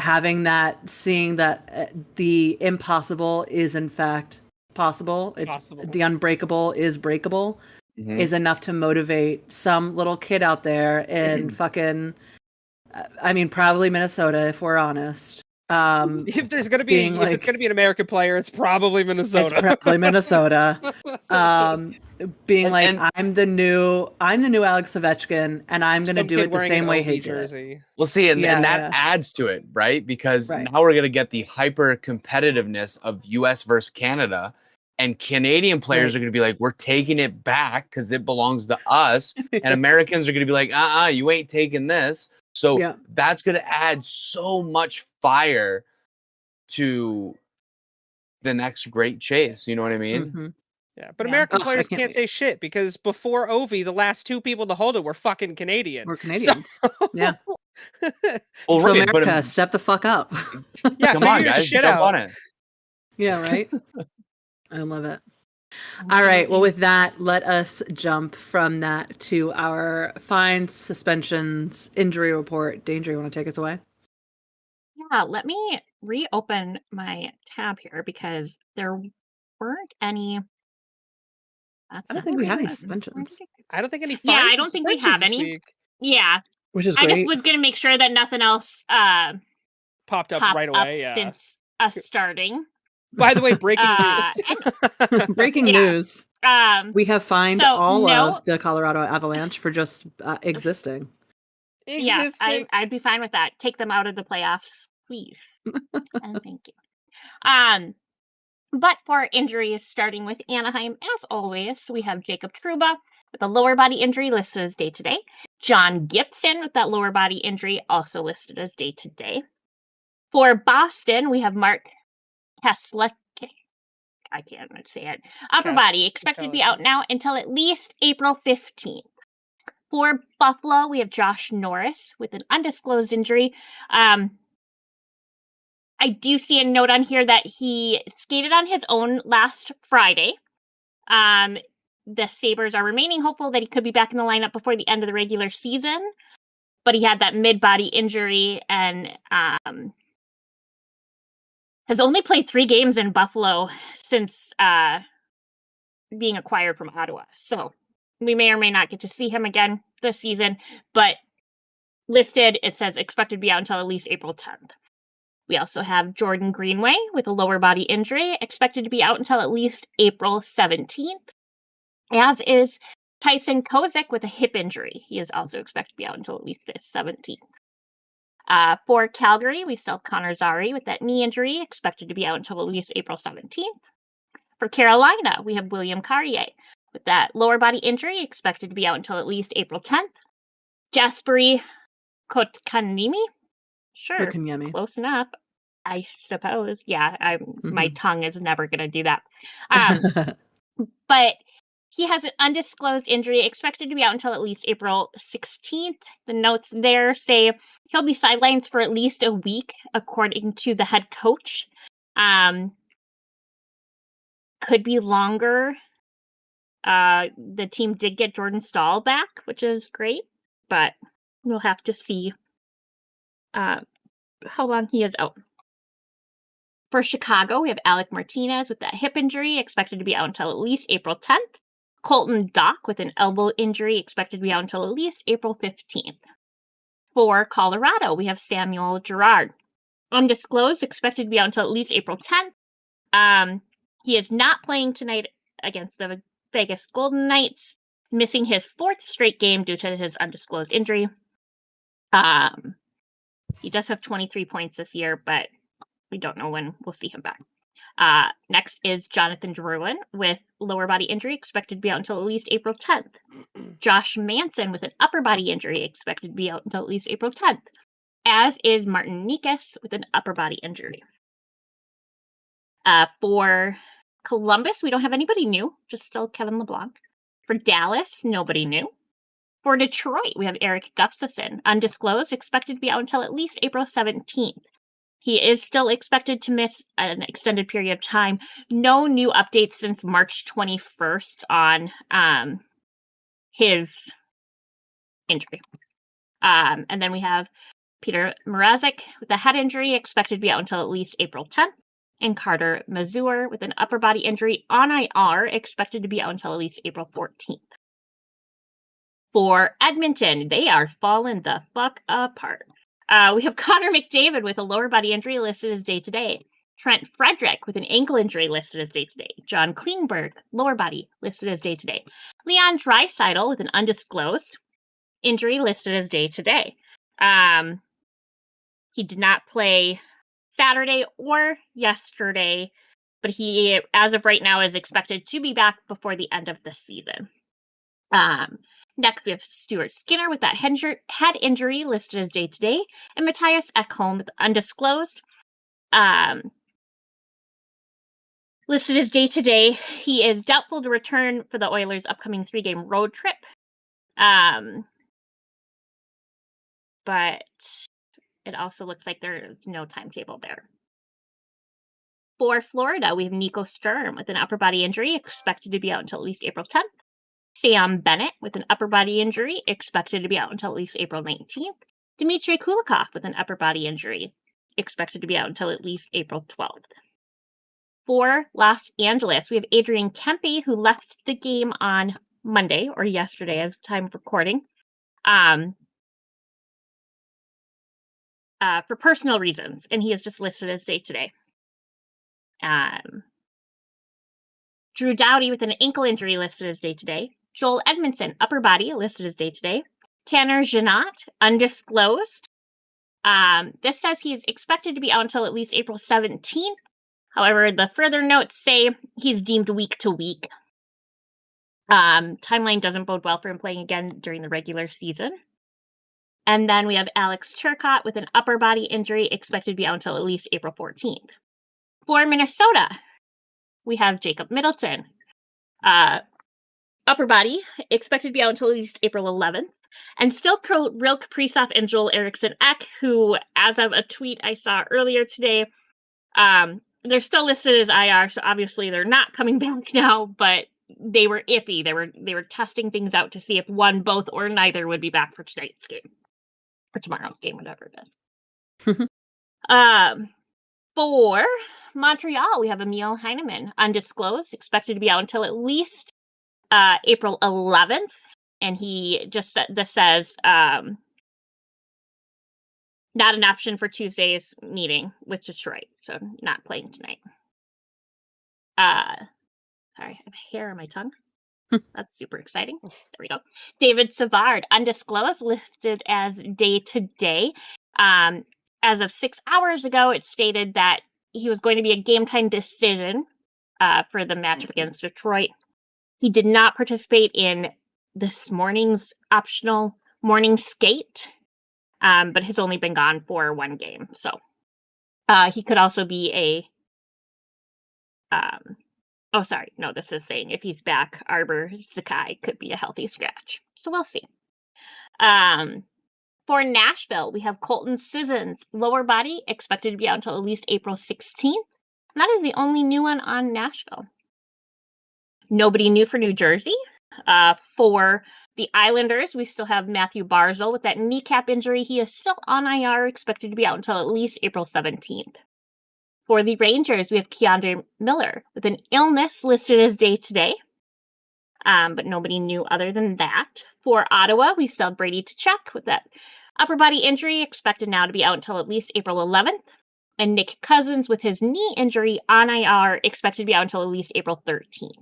seeing that the impossible is in fact possible. It's possible. The unbreakable is breakable. Is enough to motivate some little kid out there in fucking, I mean, probably Minnesota, if we're honest. If there's gonna be, if it's gonna be an American player, it's probably Minnesota. It's probably Minnesota. I'm the new Alex Ovechkin, and I'm gonna do it the same way he did it. Well, see, and that adds to it, right? Because now we're gonna get the hyper competitiveness of U.S. versus Canada. And Canadian players are going to be like, we're taking it back because it belongs to us. And Americans are going to be like, you ain't taking this. So that's going to add so much fire to the next great chase. You know what I mean? Mm-hmm. Yeah, but American players can't say shit because before Ovi, the last 2 people to hold it were fucking Canadian. We're Canadians. So... Yeah. Well, so right, America, step the fuck up. Yeah, come on, figure your guys, shit jump out. on it. Yeah, right? I love it. All right. Well, with that, let us jump from that to our fines, suspensions, injury report. Danger, you want to take us away? Yeah, let me reopen my tab here because there weren't any. I don't think we had any suspensions. I don't think any fines. Yeah, I don't think we have any. Week. Yeah, which is great. I just was going to make sure that nothing else popped up right away. Since us starting. By the way, breaking news. Breaking news. We have fined all of the Colorado Avalanche for just existing. Yeah, I'd be fine with that. Take them out of the playoffs, please. And thank you. But for injuries, starting with Anaheim, as always, we have Jacob Trouba with a lower body injury listed as day-to-day. John Gibson with that lower body injury also listed as day-to-day. For Boston, we have Mark Kesselek. I can't say it. Upper body expected to be out now until at least April 15th. For Buffalo, we have Josh Norris with an undisclosed injury. I do see a note on here that he skated on his own last Friday. The Sabres are remaining hopeful that he could be back in the lineup before the end of the regular season, but he had that mid-body injury and has only played 3 games in Buffalo since being acquired from Ottawa. So we may or may not get to see him again this season, but listed, it says expected to be out until at least April 10th. We also have Jordan Greenway with a lower body injury, expected to be out until at least April 17th, as is Tyson Kozik with a hip injury. He is also expected to be out until at least the 17th. For Calgary, we still have Connor Zary with that knee injury, expected to be out until at least April 17th. For Carolina, we have William Carrier with that lower body injury, expected to be out until at least April 10th. Jesperi Kotkaniemi? Sure, close enough, I suppose. Yeah, my tongue is never going to do that. But he has an undisclosed injury, expected to be out until at least April 16th. The notes there say he'll be sidelined for at least a week, according to the head coach. Could be longer. The team did get Jordan Stahl back, which is great, but we'll have to see how long he is out. For Chicago, we have Alec Martinez with that hip injury, expected to be out until at least April 10th. Colton Dock with an elbow injury, expected to be out until at least April 15th. For Colorado, we have Samuel Girard. Undisclosed, expected to be out until at least April 10th. He is not playing tonight against the Vegas Golden Knights, missing his 4th straight game due to his undisclosed injury. He does have 23 points this year, but we don't know when we'll see him back. Next is Jonathan Drouin with lower body injury, expected to be out until at least April 10th. Josh Manson with an upper body injury, expected to be out until at least April 10th. As is Martin Nikas with an upper body injury. For Columbus, we don't have anybody new, just still Kevin LeBlanc. For Dallas, nobody new. For Detroit, we have Eric Gustafsson, undisclosed, expected to be out until at least April 17th. He is still expected to miss an extended period of time. No new updates since March 21st on his injury. And then we have Peter Mrazek with a head injury, expected to be out until at least April 10th. And Carter Mazur with an upper body injury on IR, expected to be out until at least April 14th. For Edmonton, they are falling the fuck apart. We have Connor McDavid with a lower body injury listed as day-to-day. Trent Frederick with an ankle injury listed as day-to-day. John Klingberg, lower body, listed as day-to-day. Leon Draisaitl with an undisclosed injury listed as day-to-day. He did not play Saturday or yesterday but he, as of right now, is expected to be back before the end of the season. Next, we have Stuart Skinner with that head injury listed as day-to-day, and Matthias Ekholm with undisclosed. Listed as day-to-day. He is doubtful to return for the Oilers' upcoming 3-game road trip. But it also looks like there's no timetable there. For Florida, we have Nico Sturm with an upper body injury, expected to be out until at least April 10th. Sam Bennett with an upper body injury, expected to be out until at least April 19th. Dmitry Kulikov with an upper body injury, expected to be out until at least April 12th. For Los Angeles, we have Adrian Kempe, who left the game on Monday, or yesterday as of time of recording, for personal reasons, and he is just listed as day-to-day. Drew Doughty with an ankle injury listed as day-to-day. Joel Edmondson, upper body, listed as day-to-day. Tanner Janot, undisclosed. This says he's expected to be out until at least April 17th. However, the further notes say he's deemed week to week. Timeline doesn't bode well for him playing again during the regular season. And then we have Alex Turcotte with an upper body injury, expected to be out until at least April 14th. For Minnesota, we have Jacob Middleton. Upper body, expected to be out until at least April 11th. And still Kirill Kaprizov and Joel Eriksson-Ek, who, as of a tweet I saw earlier today, they're still listed as IR, so obviously they're not coming back now, but they were iffy. They were testing things out to see if one, both, or neither would be back for tonight's game. Or tomorrow's game, whatever it is. For Montreal, we have Emil Heineman, undisclosed, expected to be out until at least April 11th. And he just says not an option for Tuesday's meeting with Detroit, so not playing tonight. Sorry, I have hair on my tongue. That's super exciting. There we go. David Savard, undisclosed, listed as day-to-day. As of 6 hours ago, it stated that he was going to be a game-time decision for the matchup against Detroit. He did not participate in this morning's optional morning skate, but has only been gone for one game. So he could also be this is saying if he's back, Arbor Sakai could be a healthy scratch. So we'll see. For Nashville, we have Colton Sissons, lower body, expected to be out until at least April 16th. And that is the only new one on Nashville. Nobody new for New Jersey. For the Islanders, we still have Matthew Barzal with that kneecap injury. He is still on IR, expected to be out until at least April 17th. For the Rangers, we have Keandre Miller with an illness listed as day-to-day, but nobody new other than that. For Ottawa, we still have Brady Tkachuk with that upper body injury, expected now to be out until at least April 11th. And Nick Cousins with his knee injury on IR, expected to be out until at least April 13th.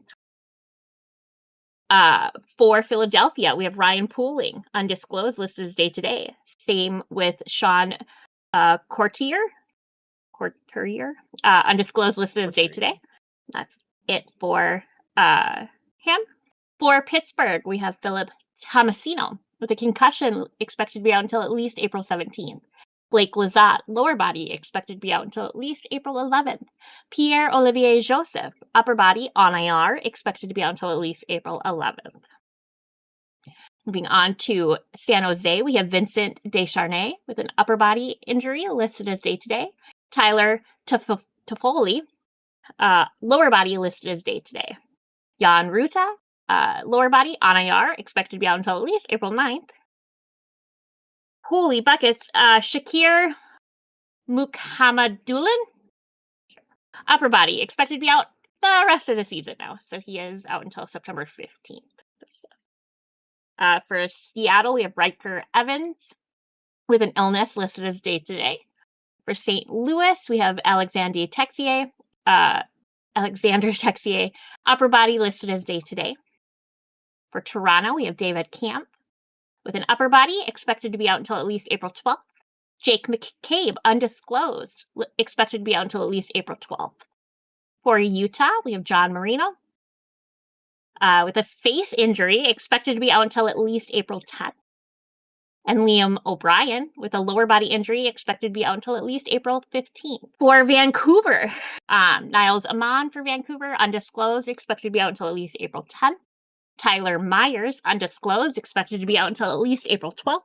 For Philadelphia, we have Ryan Pooling, undisclosed, listed as day-to-day. Same with Sean Courtier, undisclosed, listed as day-to-day. That's it for him. For Pittsburgh, we have Philip Tomasino with a concussion, expected to be out until at least April 17th. Blake Lizotte, lower body, expected to be out until at least April 11th. Pierre-Olivier Joseph, upper body, on IR, expected to be out until at least April 11th. Moving on to San Jose, we have Vincent Descharnay with an upper body injury, listed as day-to-day. Tyler Toffoli, lower body, listed as day-to-day. Jan Ruta, lower body, on IR, expected to be out until at least April 9th. Holy buckets. Shakir Mukhamadullin, upper body, expected to be out the rest of the season now. So he is out until September 15th. For Seattle, we have Riker Evans with an illness, listed as day-to-day. For St. Louis, we have Alexander Texier, upper body, listed as day-to-day. For Toronto, we have David Camp with an upper body, expected to be out until at least April 12th. Jake McCabe, undisclosed, expected to be out until at least April 12th. For Utah, we have John Marino with a face injury, expected to be out until at least April 10th. And Liam O'Brien with a lower body injury, expected to be out until at least April 15th. For Vancouver, Niles Amon for Vancouver, undisclosed, expected to be out until at least April 10th. Tyler Myers, undisclosed, expected to be out until at least April 12th.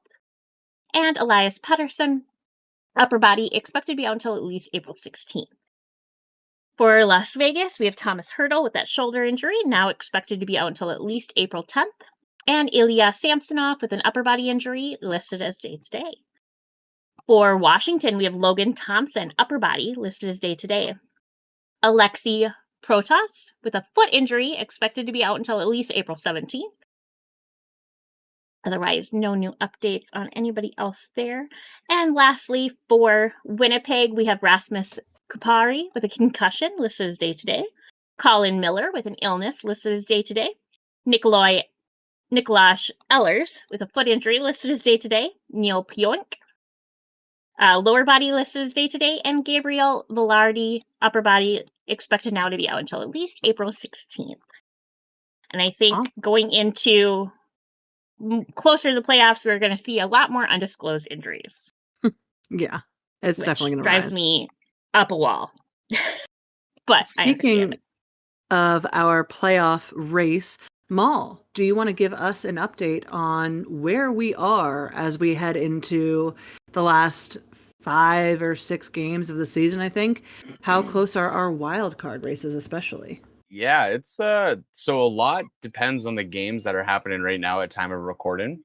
And Elias Pettersson, upper body, expected to be out until at least April 16th. For Las Vegas, we have Thomas Hertel with that shoulder injury, now expected to be out until at least April 10th. And Ilya Samsonov with an upper body injury, listed as day-to-day. For Washington, we have Logan Thompson, upper body, listed as day-to-day. Alexei Protas with a foot injury, expected to be out until at least April 17th. Otherwise, no new updates on anybody else there. And lastly, for Winnipeg, we have Rasmus Kupari with a concussion, listed as day-to-day. Colin Miller with an illness, listed as day-to-day. Nikolaj Ehlers with a foot injury, listed as day-to-day. Neil Pionk, lower body, listed as day-to-day. And Gabriel Velarde, upper body, expected now to be out until at least April 16th. And I think going into closer to the playoffs, we're going to see a lot more undisclosed injuries. Yeah, it's definitely going to drives me up a wall. But speaking of our playoff race, Mal, do you want to give us an update on where we are as we head into the last 5 or 6 games of the season, I think? How close are our wild card races, especially? Yeah, it's so a lot depends on the games that are happening right now at time of recording.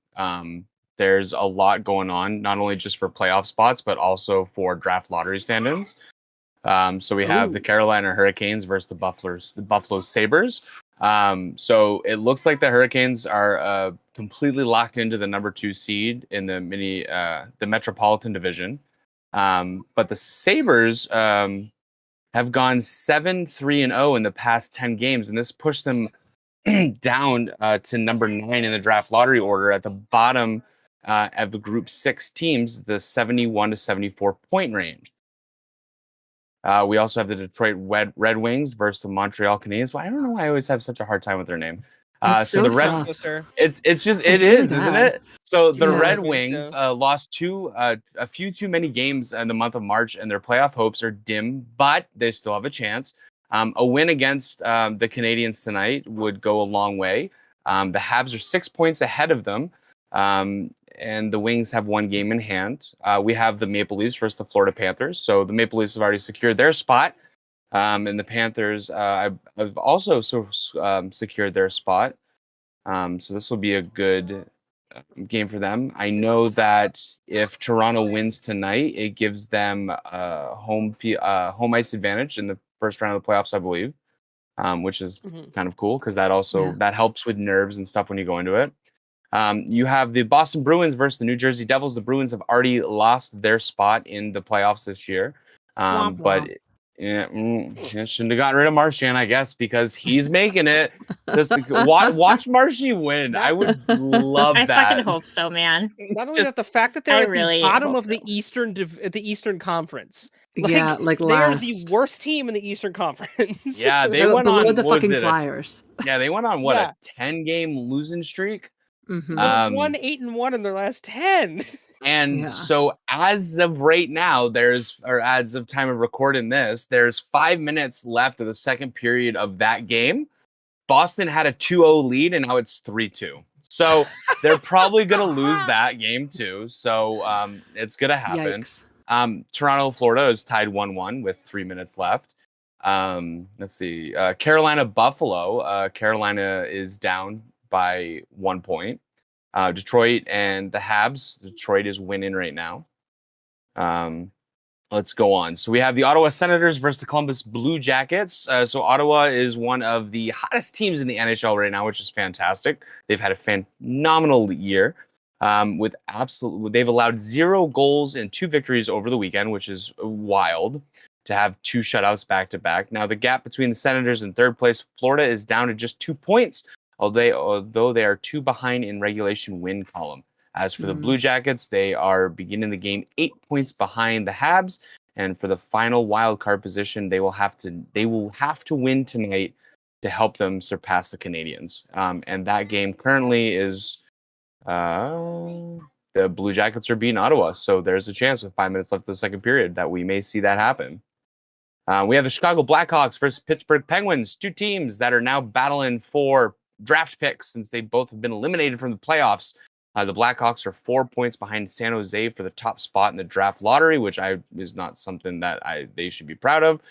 There's a lot going on, not only just for playoff spots, but also for draft lottery stand-ins. So we have the Carolina Hurricanes versus the Buffalo Sabres. So it looks like the Hurricanes are completely locked into the number 2 seed in the Metropolitan Division. But the Sabres have gone 7-3-0 in the past 10 games, and this pushed them down to number 9 in the draft lottery order at the bottom of the Group 6 teams, the 71 to 74 point range. We also have the Detroit Red Wings versus the Montreal Canadiens. Well, I don't know why I always have such a hard time with their name. So the Red, it's just it really is, isn't it? So the Red Wings lost a few too many games in the month of March, and their playoff hopes are dim, but they still have a chance. A win against the Canadiens tonight would go a long way. The Habs are 6 points ahead of them, and the Wings have 1 game in hand. We have the Maple Leafs versus the Florida Panthers. So the Maple Leafs have already secured their spot, and the Panthers have also secured their spot. So this will be a good game for them. I know that if Toronto wins tonight, it gives them home ice advantage in the first round of the playoffs, I believe, which is kind of cool because that helps with nerves and stuff when you go into it. You have the Boston Bruins versus the New Jersey Devils. The Bruins have already lost their spot in the playoffs this year, but shouldn't have gotten rid of Marchand, I guess, because he's making it. Just watch Marshy win. I would love that. I fucking hope so, man. Not only that, the fact that they're at the bottom of the Eastern Conference. They're the worst team in the Eastern Conference. Yeah, they went below on the fucking Flyers. They went on a 10-game losing streak. Mm-hmm. They won 8-1 in their last 10. And so as of right now, as of time of recording this, there's 5 minutes left of the second period of that game. Boston had a 2-0 lead, and now it's 3-2. So they're probably going to lose that game too. So it's going to happen. Toronto, Florida is tied 1-1 with 3 minutes left. Let's see. Carolina, Buffalo. Carolina is down by 1 point. Detroit and the Habs. Detroit is winning right now. Let's go on. So we have the Ottawa Senators versus the Columbus Blue Jackets. So Ottawa is one of the hottest teams in the NHL right now, which is fantastic. They've had a phenomenal year. They've allowed 0 goals and 2 victories over the weekend, which is wild to have 2 shutouts back to back. Now the gap between the Senators and third place Florida is down to just 2 points. Although they are 2 behind in regulation win column. As for the Blue Jackets, they are beginning the game 8 points behind the Habs And for the final wild card position, they will have to win tonight to help them surpass the Canadians. And that game currently is the Blue Jackets are beating Ottawa, so there's a chance with 5 minutes left of the second period that we may see that happen. We have the Chicago Blackhawks versus Pittsburgh Penguins, two teams that are now battling for draft picks since they both have been eliminated from the playoffs. The Blackhawks are 4 points behind San Jose for the top spot in the draft lottery, which is not something that they should be proud of.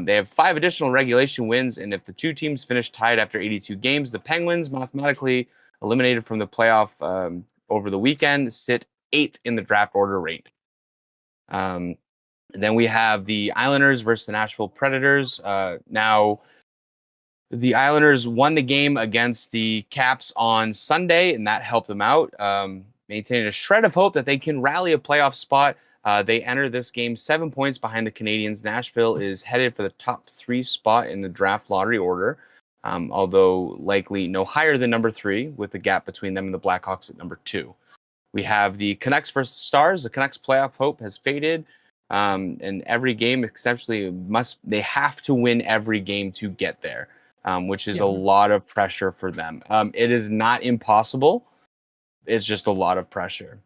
They have 5 additional regulation wins, and if the two teams finish tied after 82 games, the Penguins, mathematically eliminated from the playoff over the weekend, sit 8th in the draft order rate. Then we have the Islanders versus the Nashville Predators. Now, the Islanders won the game against the Caps on Sunday, and that helped them out, maintaining a shred of hope that they can rally a playoff spot. They enter this game 7 points behind the Canadians. Nashville is headed for the top 3 spot in the draft lottery order, although likely no higher than number 3, with the gap between them and the Blackhawks at number 2. We have the Canucks versus Stars. The Canucks' playoff hope has faded. And every game essentially they have to win every game to get there, which is a lot of pressure for them. It is not impossible. It's just a lot of pressure.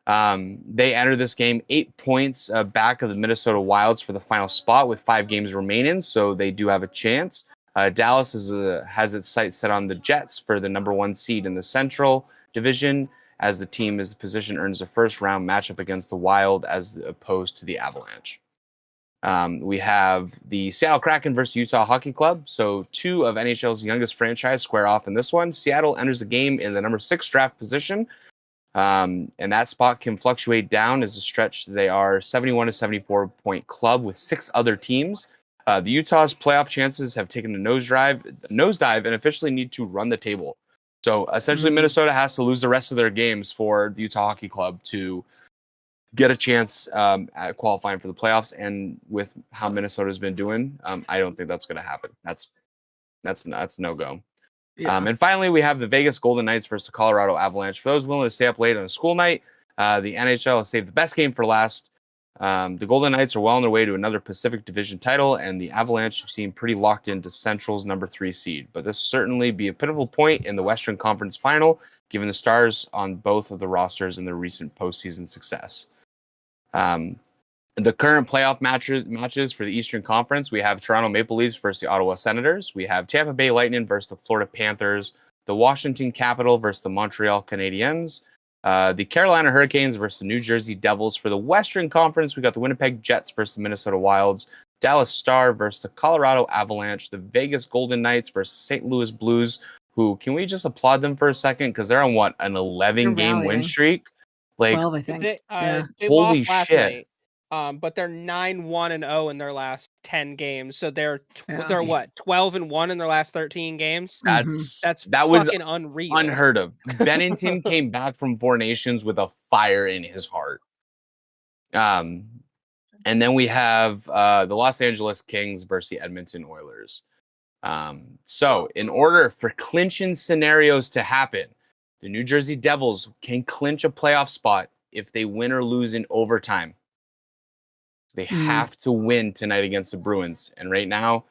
They enter this game 8 points back of the Minnesota Wilds for the final spot with 5 games remaining, so they do have a chance. Dallas has its sights set on the Jets for the number 1 seed in the Central Division, as the team as the position earns a first-round matchup against the Wild as opposed to the Avalanche. We have the Seattle Kraken versus Utah Hockey Club. So 2 of NHL's youngest franchise square off in this one. Seattle enters the game in the number 6 draft position. And that spot can fluctuate down as a stretch. They are 71 to 74 point club with 6 other teams. The Utah's playoff chances have taken a nosedive and officially need to run the table. So essentially, Minnesota has to lose the rest of their games for the Utah Hockey Club to get a chance at qualifying for the playoffs. And with how Minnesota's been doing, I don't think that's going to happen. That's no go. Yeah. And finally, we have the Vegas Golden Knights versus the Colorado Avalanche. For those willing to stay up late on a school night, the NHL has saved the best game for last. The Golden Knights are well on their way to another Pacific Division title, and the Avalanche seem pretty locked into Central's number 3 seed. But this will certainly be a pivotal point in the Western Conference Final, given the stars on both of the rosters and their recent postseason success. The current playoff matches for the Eastern Conference, we have Toronto Maple Leafs versus the Ottawa Senators. We have Tampa Bay Lightning versus the Florida Panthers, the Washington Capitol versus the Montreal Canadiens, the Carolina Hurricanes versus the New Jersey Devils. For the Western Conference, we got the Winnipeg Jets versus the Minnesota Wilds, Dallas Star versus the Colorado Avalanche, the Vegas Golden Knights versus St. Louis Blues, who, can we just applaud them for a second? Because they're on, what, an 11-game win streak? Like, 12, I think. They holy lost last shit. night, but they're 9-1-0 in their last 10 games. So they're Yeah. what, 12-1 in their last 13 games? That was fucking unreal. unheard of. Bennington came back from 4 Nations with a fire in his heart. And then we have the Los Angeles Kings versus the Edmonton Oilers. So in order for clinching scenarios to happen, the New Jersey Devils can clinch a playoff spot if they win or lose in overtime. They have to win tonight against the Bruins. And right now,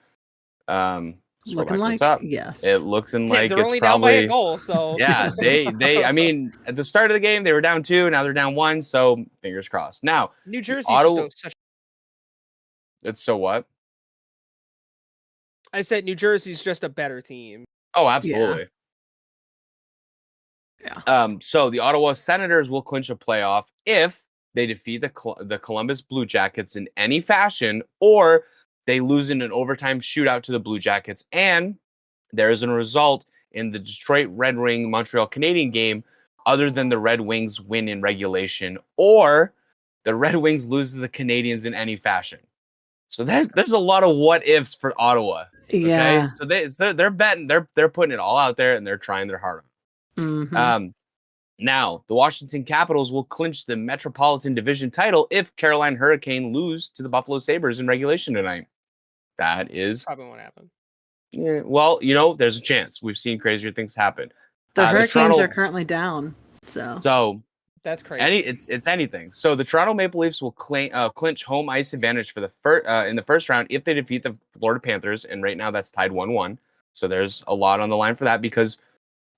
looking like, yes. It looks like they're it's only probably down by a goal, so yeah, they I mean, at the start of the game they were down 2, now they're down 1, so fingers crossed. Now, New Jersey's Ottawa, such. it's so what? I said New Jersey's just a better team. Oh, absolutely. Yeah. So the Ottawa Senators will clinch a playoff if they defeat the Columbus Blue Jackets in any fashion, or they lose in an overtime shootout to the Blue Jackets, and there is a result in the Detroit Red Wing Montreal Canadiens game other than the Red Wings win in regulation, or the Red Wings lose to the Canadiens in any fashion. So there's a lot of what ifs for Ottawa. Okay, Yeah. so they're betting, they're putting it all out there, and they're trying their hardest. Now, the Washington Capitals will clinch the Metropolitan Division title if Carolina Hurricane lose to the Buffalo Sabres in regulation tonight. That is probably won't happen. Yeah, well, there's a chance. We've seen crazier things happen. The Hurricanes are currently down. So That's crazy. It's anything. So the Toronto Maple Leafs will clinch home ice advantage for in the first round if they defeat the Florida Panthers, and right now that's tied 1-1. So there's a lot on the line for that because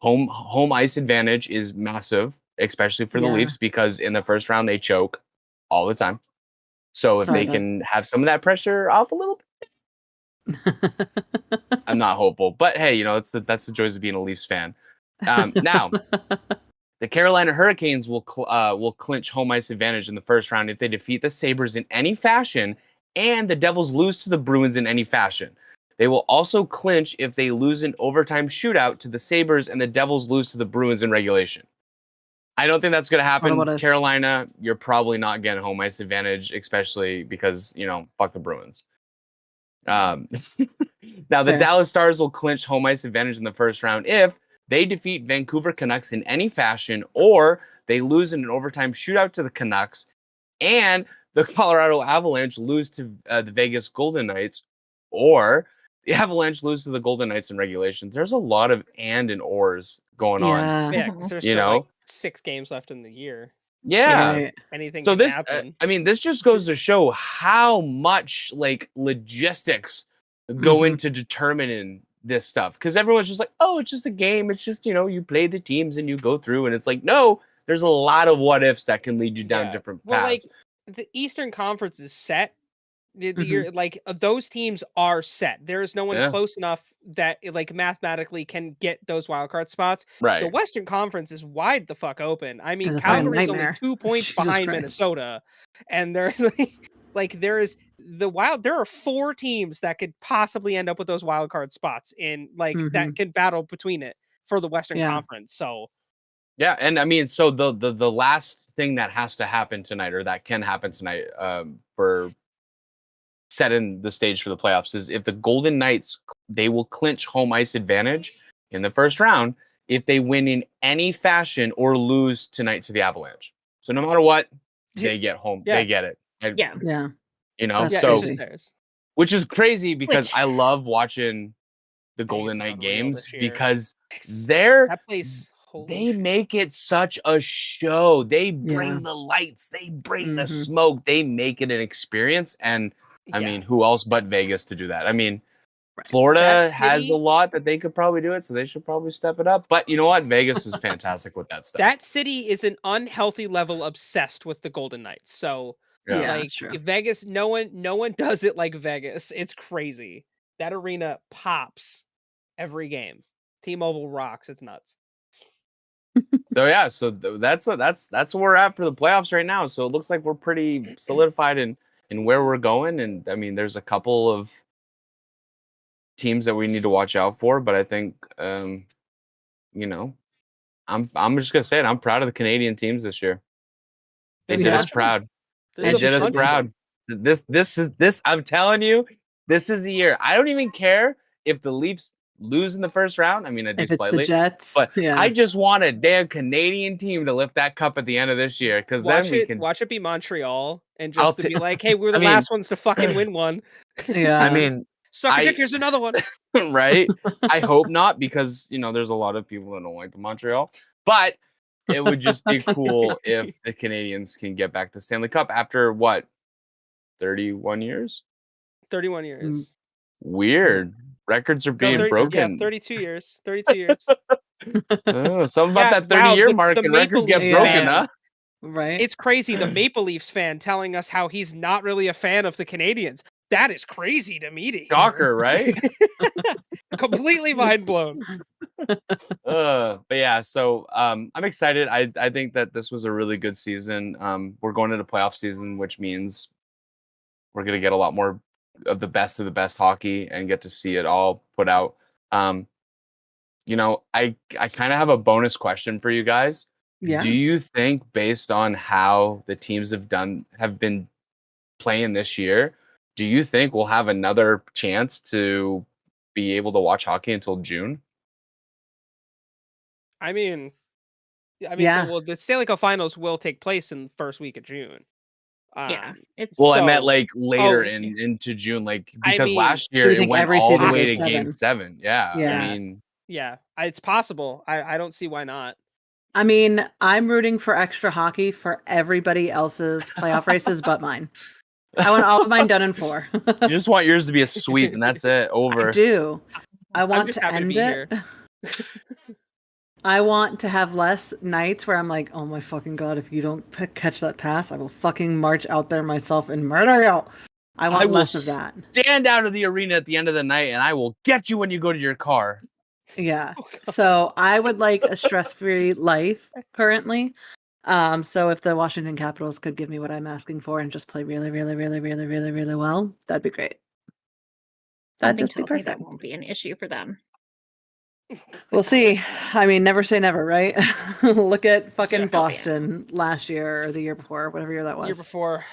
home ice advantage is massive, especially for the Leafs, because in the first round they choke all the time. So if they can have some of that pressure off a little bit, I'm not hopeful. But hey, that's the joys of being a Leafs fan. Now, the Carolina Hurricanes will clinch home ice advantage in the first round if they defeat the Sabres in any fashion, and the Devils lose to the Bruins in any fashion. They will also clinch if they lose an overtime shootout to the Sabres and the Devils lose to the Bruins in regulation. I don't think that's going to happen. Carolina, you're probably not getting home ice advantage, especially because, fuck the Bruins. Now, the Dallas Stars will clinch home ice advantage in the first round if they defeat Vancouver Canucks in any fashion, or they lose in an overtime shootout to the Canucks, and the Colorado Avalanche lose to the Vegas Golden Knights, or the Avalanche lose to the Golden Knights in regulations. There's a lot of and ors going on. Yeah, because there's still like 6 games left in the year. Yeah. So anything so can this, happen. This just goes to show how much logistics go into determining this stuff. Because everyone's just like, oh, it's just a game. It's just, you play the teams and you go through. And it's like, no, there's a lot of what ifs that can lead you down different paths. Well, the Eastern Conference is set. Those teams are set. There is no one close enough that mathematically can get those wildcard spots. Right. The Western Conference is wide the fuck open. I mean, Calgary's only 2 points behind Minnesota, and there's there are 4 teams that could possibly end up with those wildcard spots in that can battle between it for the Western Conference. So yeah, and so the last thing that has to happen tonight, or that can happen tonight, for setting the stage for the playoffs, is if the Golden Knights, they will clinch home ice advantage in the first round if they win in any fashion or lose tonight to the Avalanche. So no matter what, they get home. They get it. Which is crazy because I love watching the Golden Knight games because they make it such a show. They bring the lights, they bring the smoke, they make it an experience. And who else but Vegas to do that? Florida has a lot that they could probably do it, so they should probably step it up. But you know what? Vegas is fantastic with that stuff. That city is an unhealthy level obsessed with the Golden Knights. So that's true. Vegas, no one does it like Vegas. It's crazy. That arena pops every game. T-Mobile rocks. It's nuts. So that's where we're at for the playoffs right now. So it looks like we're pretty solidified in where we're going, and there's a couple of teams that we need to watch out for, but I think I'm just gonna say it. I'm proud of the Canadian teams this year. They did us proud. They did us proud. This I'm telling you, this is the year. I don't even care if the Leafs lose in the first round. I do if it's slightly, the Jets, but I just want a damn Canadian team to lift that cup at the end of this year, because then we can watch it be Montreal and just to be like, hey, we're the last ones to fucking win one. Suck a dick, here's another one. Right? I hope not, because there's a lot of people that don't like the Montreal, but it would just be cool if the Canadians can get back to Stanley Cup after 31 years? 31 years. Weird. Records are being broken. Yeah, 32 years. 32 years. Something about that 30-year mark and records get broken, huh? Right. It's crazy. The Maple Leafs fan telling us how he's not really a fan of the Canadians. That is crazy to me to hear. Shocker, right? Completely mind blown. But yeah, so I'm excited. I think that this was a really good season. We're going into playoff season, which means we're gonna get a lot more of the best hockey and get to see it all put out. I kind of have a bonus question for you guys. Yeah. Do you think, based on how the teams have been playing this year, do you think we'll have another chance to be able to watch hockey until June? The Stanley Cup Finals will take place in the first week of June. I meant later into June, because last year it went all the way to Game 7. Yeah. Yeah, it's possible. I don't see why not. I mean, I'm rooting for extra hockey for everybody else's playoff races but mine. I want all of mine done in 4. You just want yours to be a sweep, and that's it. I Over. do. I I'm want just to happy to end be it. here. I want to have less nights where I'm like, oh my fucking god, if you don't catch that pass, I will fucking march out there myself and murder you. I want will less of that. stand out of the arena at the end of the night, and I will get you when you go to your car. Yeah. Oh, God. So I would like a stress-free life currently. So if the Washington Capitals could give me what I'm asking for and just play really, really, really, really, really, really well, that'd be great. That'd Something just be tells me that perfect. won't be an issue for them. We'll see. I mean, never say never, right? Look at fucking Yeah. Boston last year or the year before, whatever year that Year was. before.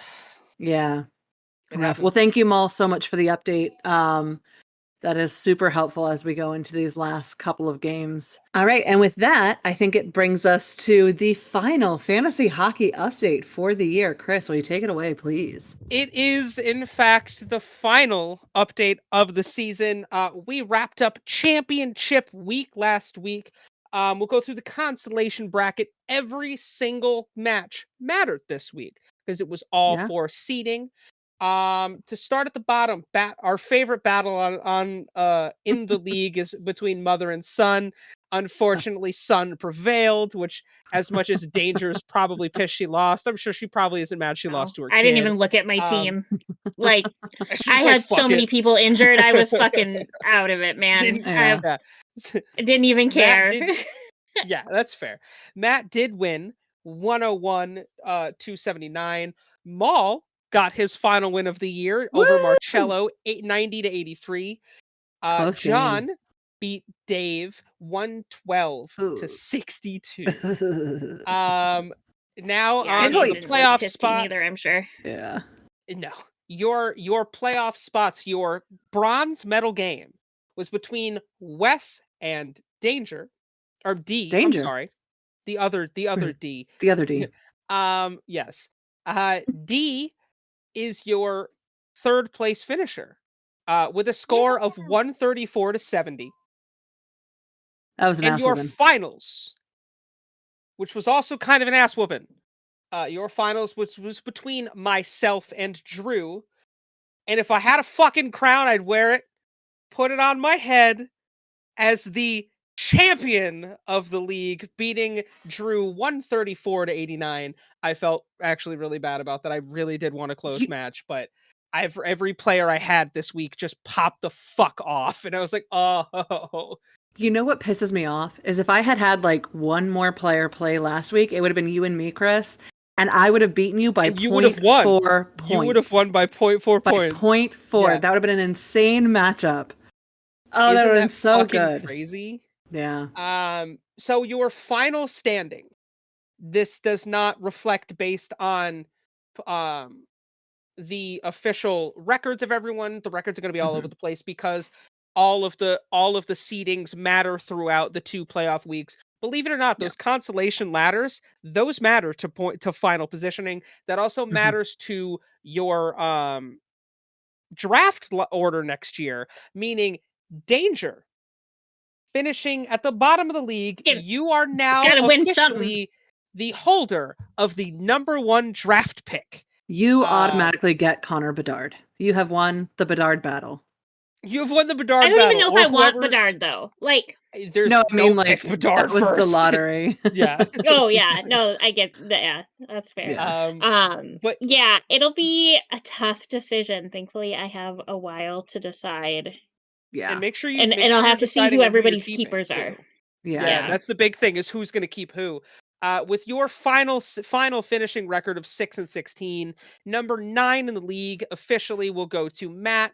Yeah. It Rough. happens. Well, thank you, Mal, so much for the update. That is super helpful as we go into these last couple of games. All right. And with that, I think it brings us to the final fantasy hockey update for the year. Chris, will you take it away, please? It is, in fact, the final update of the season. We wrapped up championship week last week. We'll go through the consolation bracket. Every single match mattered this week because it was all Yeah. for seeding. To start at the bottom, our favorite battle on in the league is between mother and son. Unfortunately, son prevailed, which, as much as Danger's probably pissed she lost, I'm sure she probably isn't mad she No, lost to her I kid. didn't even look at my team. Like, She's I like, had so "Fuck many it." people injured. I was fucking out of it, man. Didn't Yeah. I didn't even Matt care. did. Yeah, that's fair. Matt did win 101 279. Maul got his final win of the year over Woo! Marcello 890 to 83. Close John beat Dave 112 to Ooh. 62. game. Now Yeah, on Dave to the didn't like playoff his team either, spots. I'm sure. Yeah. No, your playoff spots, your bronze medal game was between Wes and Danger, or D. I'm Danger. sorry, the other D. The other D. Yes. D is your third place finisher, with a score of 134 to 70. That was an And ass your whooping. finals, which was also kind of an ass whooping. Your finals, which was between myself and Drew. And if I had a fucking crown, I'd wear it, put it on my head as the champion of the league, beating Drew 134 to 89. I felt actually really bad about that. I really did want a close match, but every player I had this week just popped the fuck off. And I was like, oh. You know what pisses me off is if I had had like one more player play last week, it would have been you and me, Chris, and I would have beaten you by And you would have won. 0.4 points. You would have won by 0.4 by points. 0.4. Yeah. That would have been an insane matchup. Oh, Isn't that would have been that so fucking good. crazy? Yeah. So your final standing, this does not reflect based on the official records of everyone. The records are going to be all over the place because all of the seedings matter throughout the 2 playoff weeks. Believe it or not, those consolation ladders, those matter to final positioning. That also matters to your draft order next year, meaning Danger finishing at the bottom of the league. You are now Gotta win officially the holder of the number 1 draft pick. You automatically get Connor Bedard. You have won the Bedard battle. You've won the Bedard I don't battle. even know if I want Bedard though. Like, there's no, I mean pick like Bedard that was first. the lottery. Yeah. Oh yeah, no, I get that. Yeah, that's fair. Yeah. But yeah, it'll be a tough decision. Thankfully, I have a while to decide. Yeah. And make sure you and I'll have to see who everybody's keepers are. Yeah, that's the big thing, is who's going to keep who. With your final finishing record of 6-16, number 9 in the league officially will go to Matt,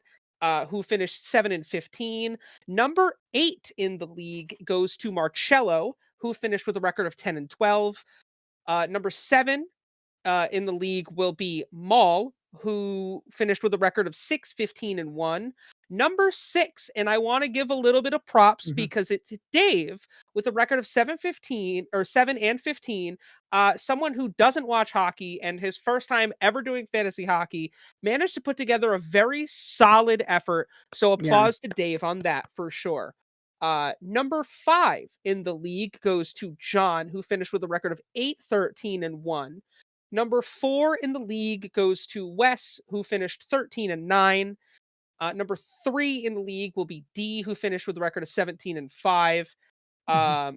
who finished 7-15. Number 8 in the league goes to Marcello, who finished with a record of 10-12. Number 7 in the league will be Maul, who finished with a record of 6-15-1. Number 6, and I want to give a little bit of props because it's Dave with a record of 7-15 or 7-15. Someone who doesn't watch hockey and his first time ever doing fantasy hockey managed to put together a very solid effort. So applause to Dave on that for sure. Number 5 in the league goes to John, who finished with a record of 8-13-1. Number 4 in the league goes to Wes, who finished 13-9. Number 3 in the league will be D, who finished with a record of 17-5.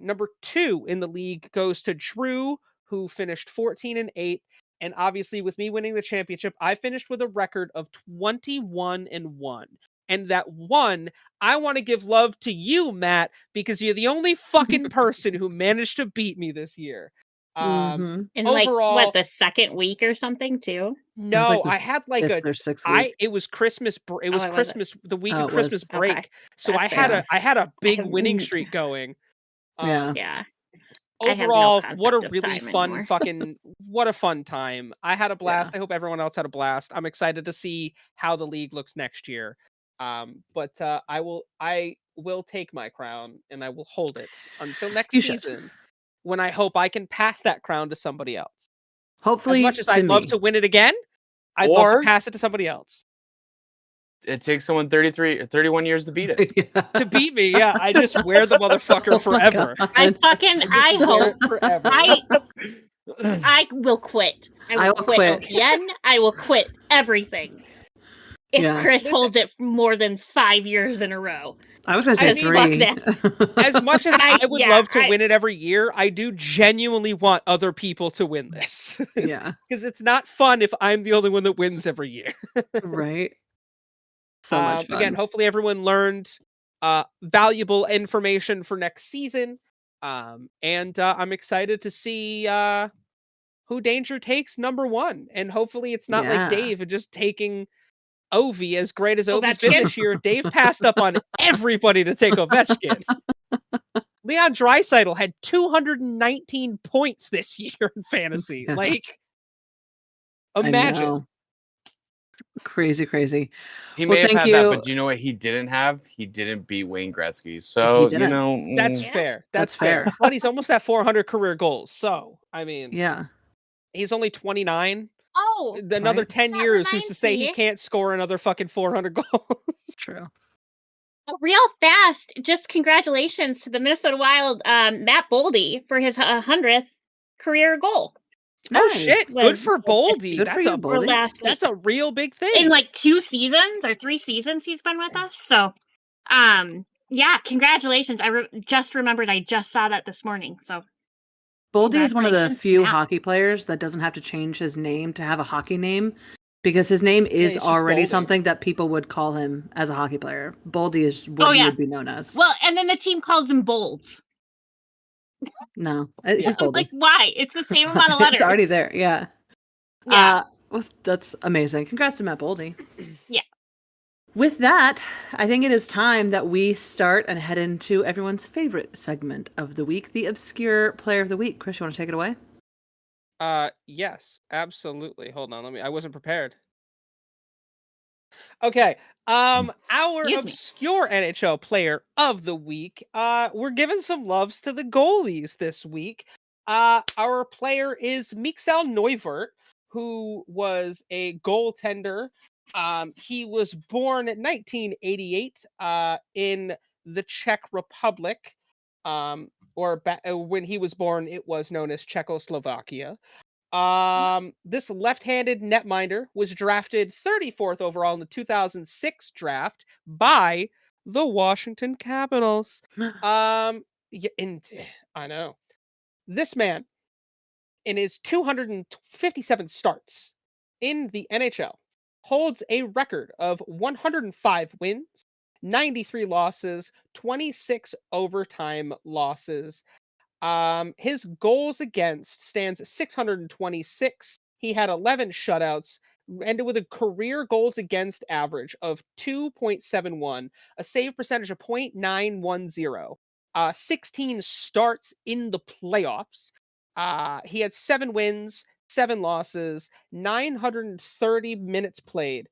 Number 2 in the league goes to Drew, who finished 14-8. And obviously, with me winning the championship, I finished with a record of 21-1. And that one, I want to give love to you, Matt, because you're the only fucking person who managed to beat me this year. In Overall, like, what, the second week or something too? No, I had like a or 6th week. it was Christmas. It was Oh, was it? Christmas, the week of it Christmas was. break. Okay. So That's I had a big have winning n- streak going. Yeah. Yeah. I have no Overall, what a concept of really time fun anymore. what a fun time. I had a blast. Yeah. I hope everyone else had a blast. I'm excited to see how the league looks next year. But I will take my crown and I will hold it until next You should. season, when I hope I can pass that crown to somebody else. Hopefully, As much as to I'd love me. to win it again, I'd love to Or pass it to somebody else. it takes someone 33 or 31 years to beat it. Yeah. To beat me, yeah, I just wear the motherfucker Oh my forever. God. I Just wear hope it forever. I will quit. I will quit. LTN. I will quit everything if Yeah. Chris holds it for more than 5 years in a row. I was going to say I mean, 3. fuck As much as I would love to I- win it every year, I do genuinely want other people to win this. Yeah. Because it's not fun if I'm the only one that wins every year. Right. So much fun. Again, hopefully everyone learned valuable information for next season. And I'm excited to see who Danger takes number 1. And hopefully it's not like Yeah. Dave and just taking Ovi. As great as Ovi's been Ovechkin. this year, Dave passed up on everybody to take Ovechkin. Leon Draisaitl had 219 points this year in fantasy. Yeah. Like, I imagine. know. Crazy. He Well, may have thank had that, you. but do you know what he didn't have? He didn't beat Wayne Gretzky. So, you didn't. know, That's Yeah. fair. That's That's fair. fair. But he's almost at 400 career goals. So, I mean, Yeah. he's only 29. Oh, Another Right. 10 that years, who's to reminds say he me. can't score another fucking 400 goals? True. Real fast, just congratulations to the Minnesota Wild, Matt Boldy, for his 100th career goal. Oh, Nice. shit. Good for Boldy. Good for you, Or Boldy. last week. That's a real big thing. In like 2 seasons or 3 seasons he's been with us. So, yeah, congratulations. I just remembered I just saw that this morning. So, Boldy is one of the congratulations, few Matt. hockey players that doesn't have to change his name to have a hockey name, because his name is he's just already Boldy. something that people would call him as a hockey player. Boldy is what Oh, he yeah. would be known as. Well, and then the team calls him Bolds. No, Yeah. he's Boldy. Like, why? It's the same amount of letters. It's already there. Yeah. Yeah. Well, that's amazing. Congrats to Matt Boldy. Yeah. With that, I think it is time that we start and head into everyone's favorite segment of the week, the Obscure Player of the Week. Chris, you want to take it away? Yes, absolutely. Hold on, I wasn't prepared. Okay. Our Excuse me. obscure NHL player of the week. We're giving some loves to the goalies this week. Our player is Mikhail Neuvert, who was a goaltender. He was born in 1988 in the Czech Republic. When he was born, it was known as Czechoslovakia. This left-handed netminder was drafted 34th overall in the 2006 draft by the Washington Capitals. Yeah, I know. This man, in his 257 starts in the NHL, holds a record of 105 wins, 93 losses, 26 overtime losses. His goals against stands at 626. He had 11 shutouts, ended with a career goals against average of 2.71, a save percentage of .910, 16 starts in the playoffs. He had 7 wins, 7 losses, 930 minutes played.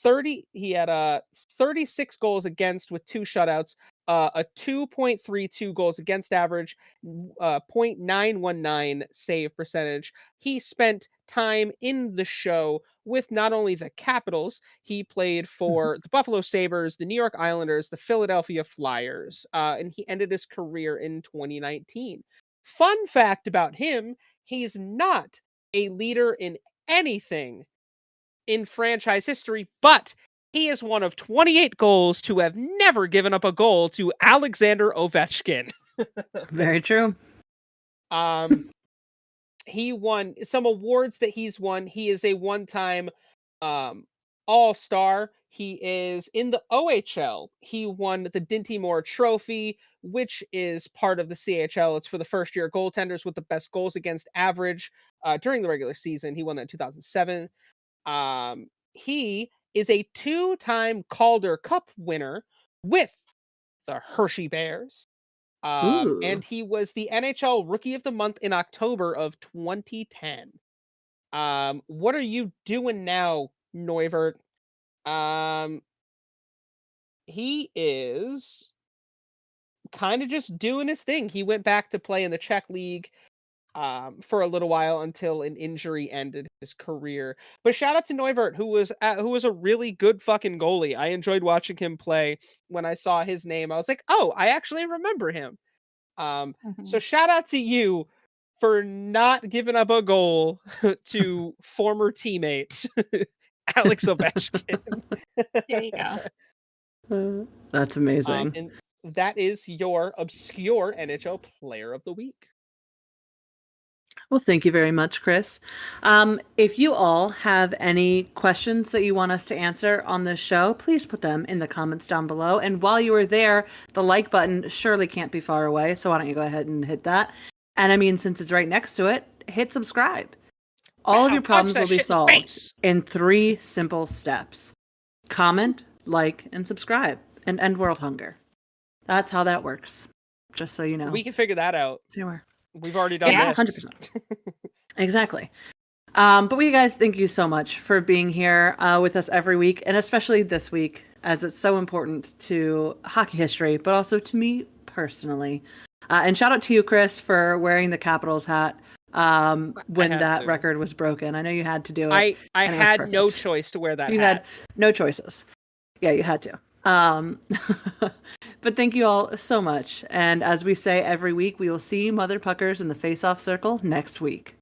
He had 36 goals against with 2 shutouts, a 2.32 goals against average, .919 save percentage. He spent time in the show with not only the Capitals, he played for the Buffalo Sabres, the New York Islanders, the Philadelphia Flyers, and he ended his career in 2019. Fun fact about him, he's not a leader in anything in franchise history, but he is one of 28 goals to have never given up a goal to Alexander Ovechkin. Very true. He won some awards that he's won. He is a one-time all-star. He is in the OHL. He won the Dinty Moore Trophy, which is part of the CHL. It's for the first-year goaltenders with the best goals against average during the regular season. He won that in 2007. He is a 2-time Calder Cup winner with the Hershey Bears. And he was the NHL Rookie of the Month in October of 2010. What are you doing now, Neuvert? He is kind of just doing his thing. He went back to play in the Czech League for a little while until an injury ended his career. But shout out to Neuvert, who was a really good fucking goalie. I enjoyed watching him play. When I saw his name, I was like, oh, I actually remember him. So shout out to you for not giving up a goal to former teammate Alex Ovechkin. There you go. That's amazing. And that is your obscure NHL Player of the Week. Well, thank you very much, Chris. If you all have any questions that you want us to answer on this show, please put them in the comments down below. And while you are there, the like button surely can't be far away. So why don't you go ahead and hit that? And I mean, since it's right next to it, hit subscribe. All of your problems will be solved in 3 simple steps. Comment, like, and subscribe, and end world hunger. That's how that works. Just so you know. We can figure that out. Anywhere. We've already done this. 100%. Exactly. But we guys, thank you so much for being here with us every week, and especially this week, as it's so important to hockey history, but also to me personally. And shout out to you, Chris, for wearing the Capitals hat when that record was broken. I know you had to do it. I had no choice to wear that hat. You had no choices. Yeah, you had to. But thank you all so much. And as we say every week, we will see you Mother Puckers in the face-off circle next week.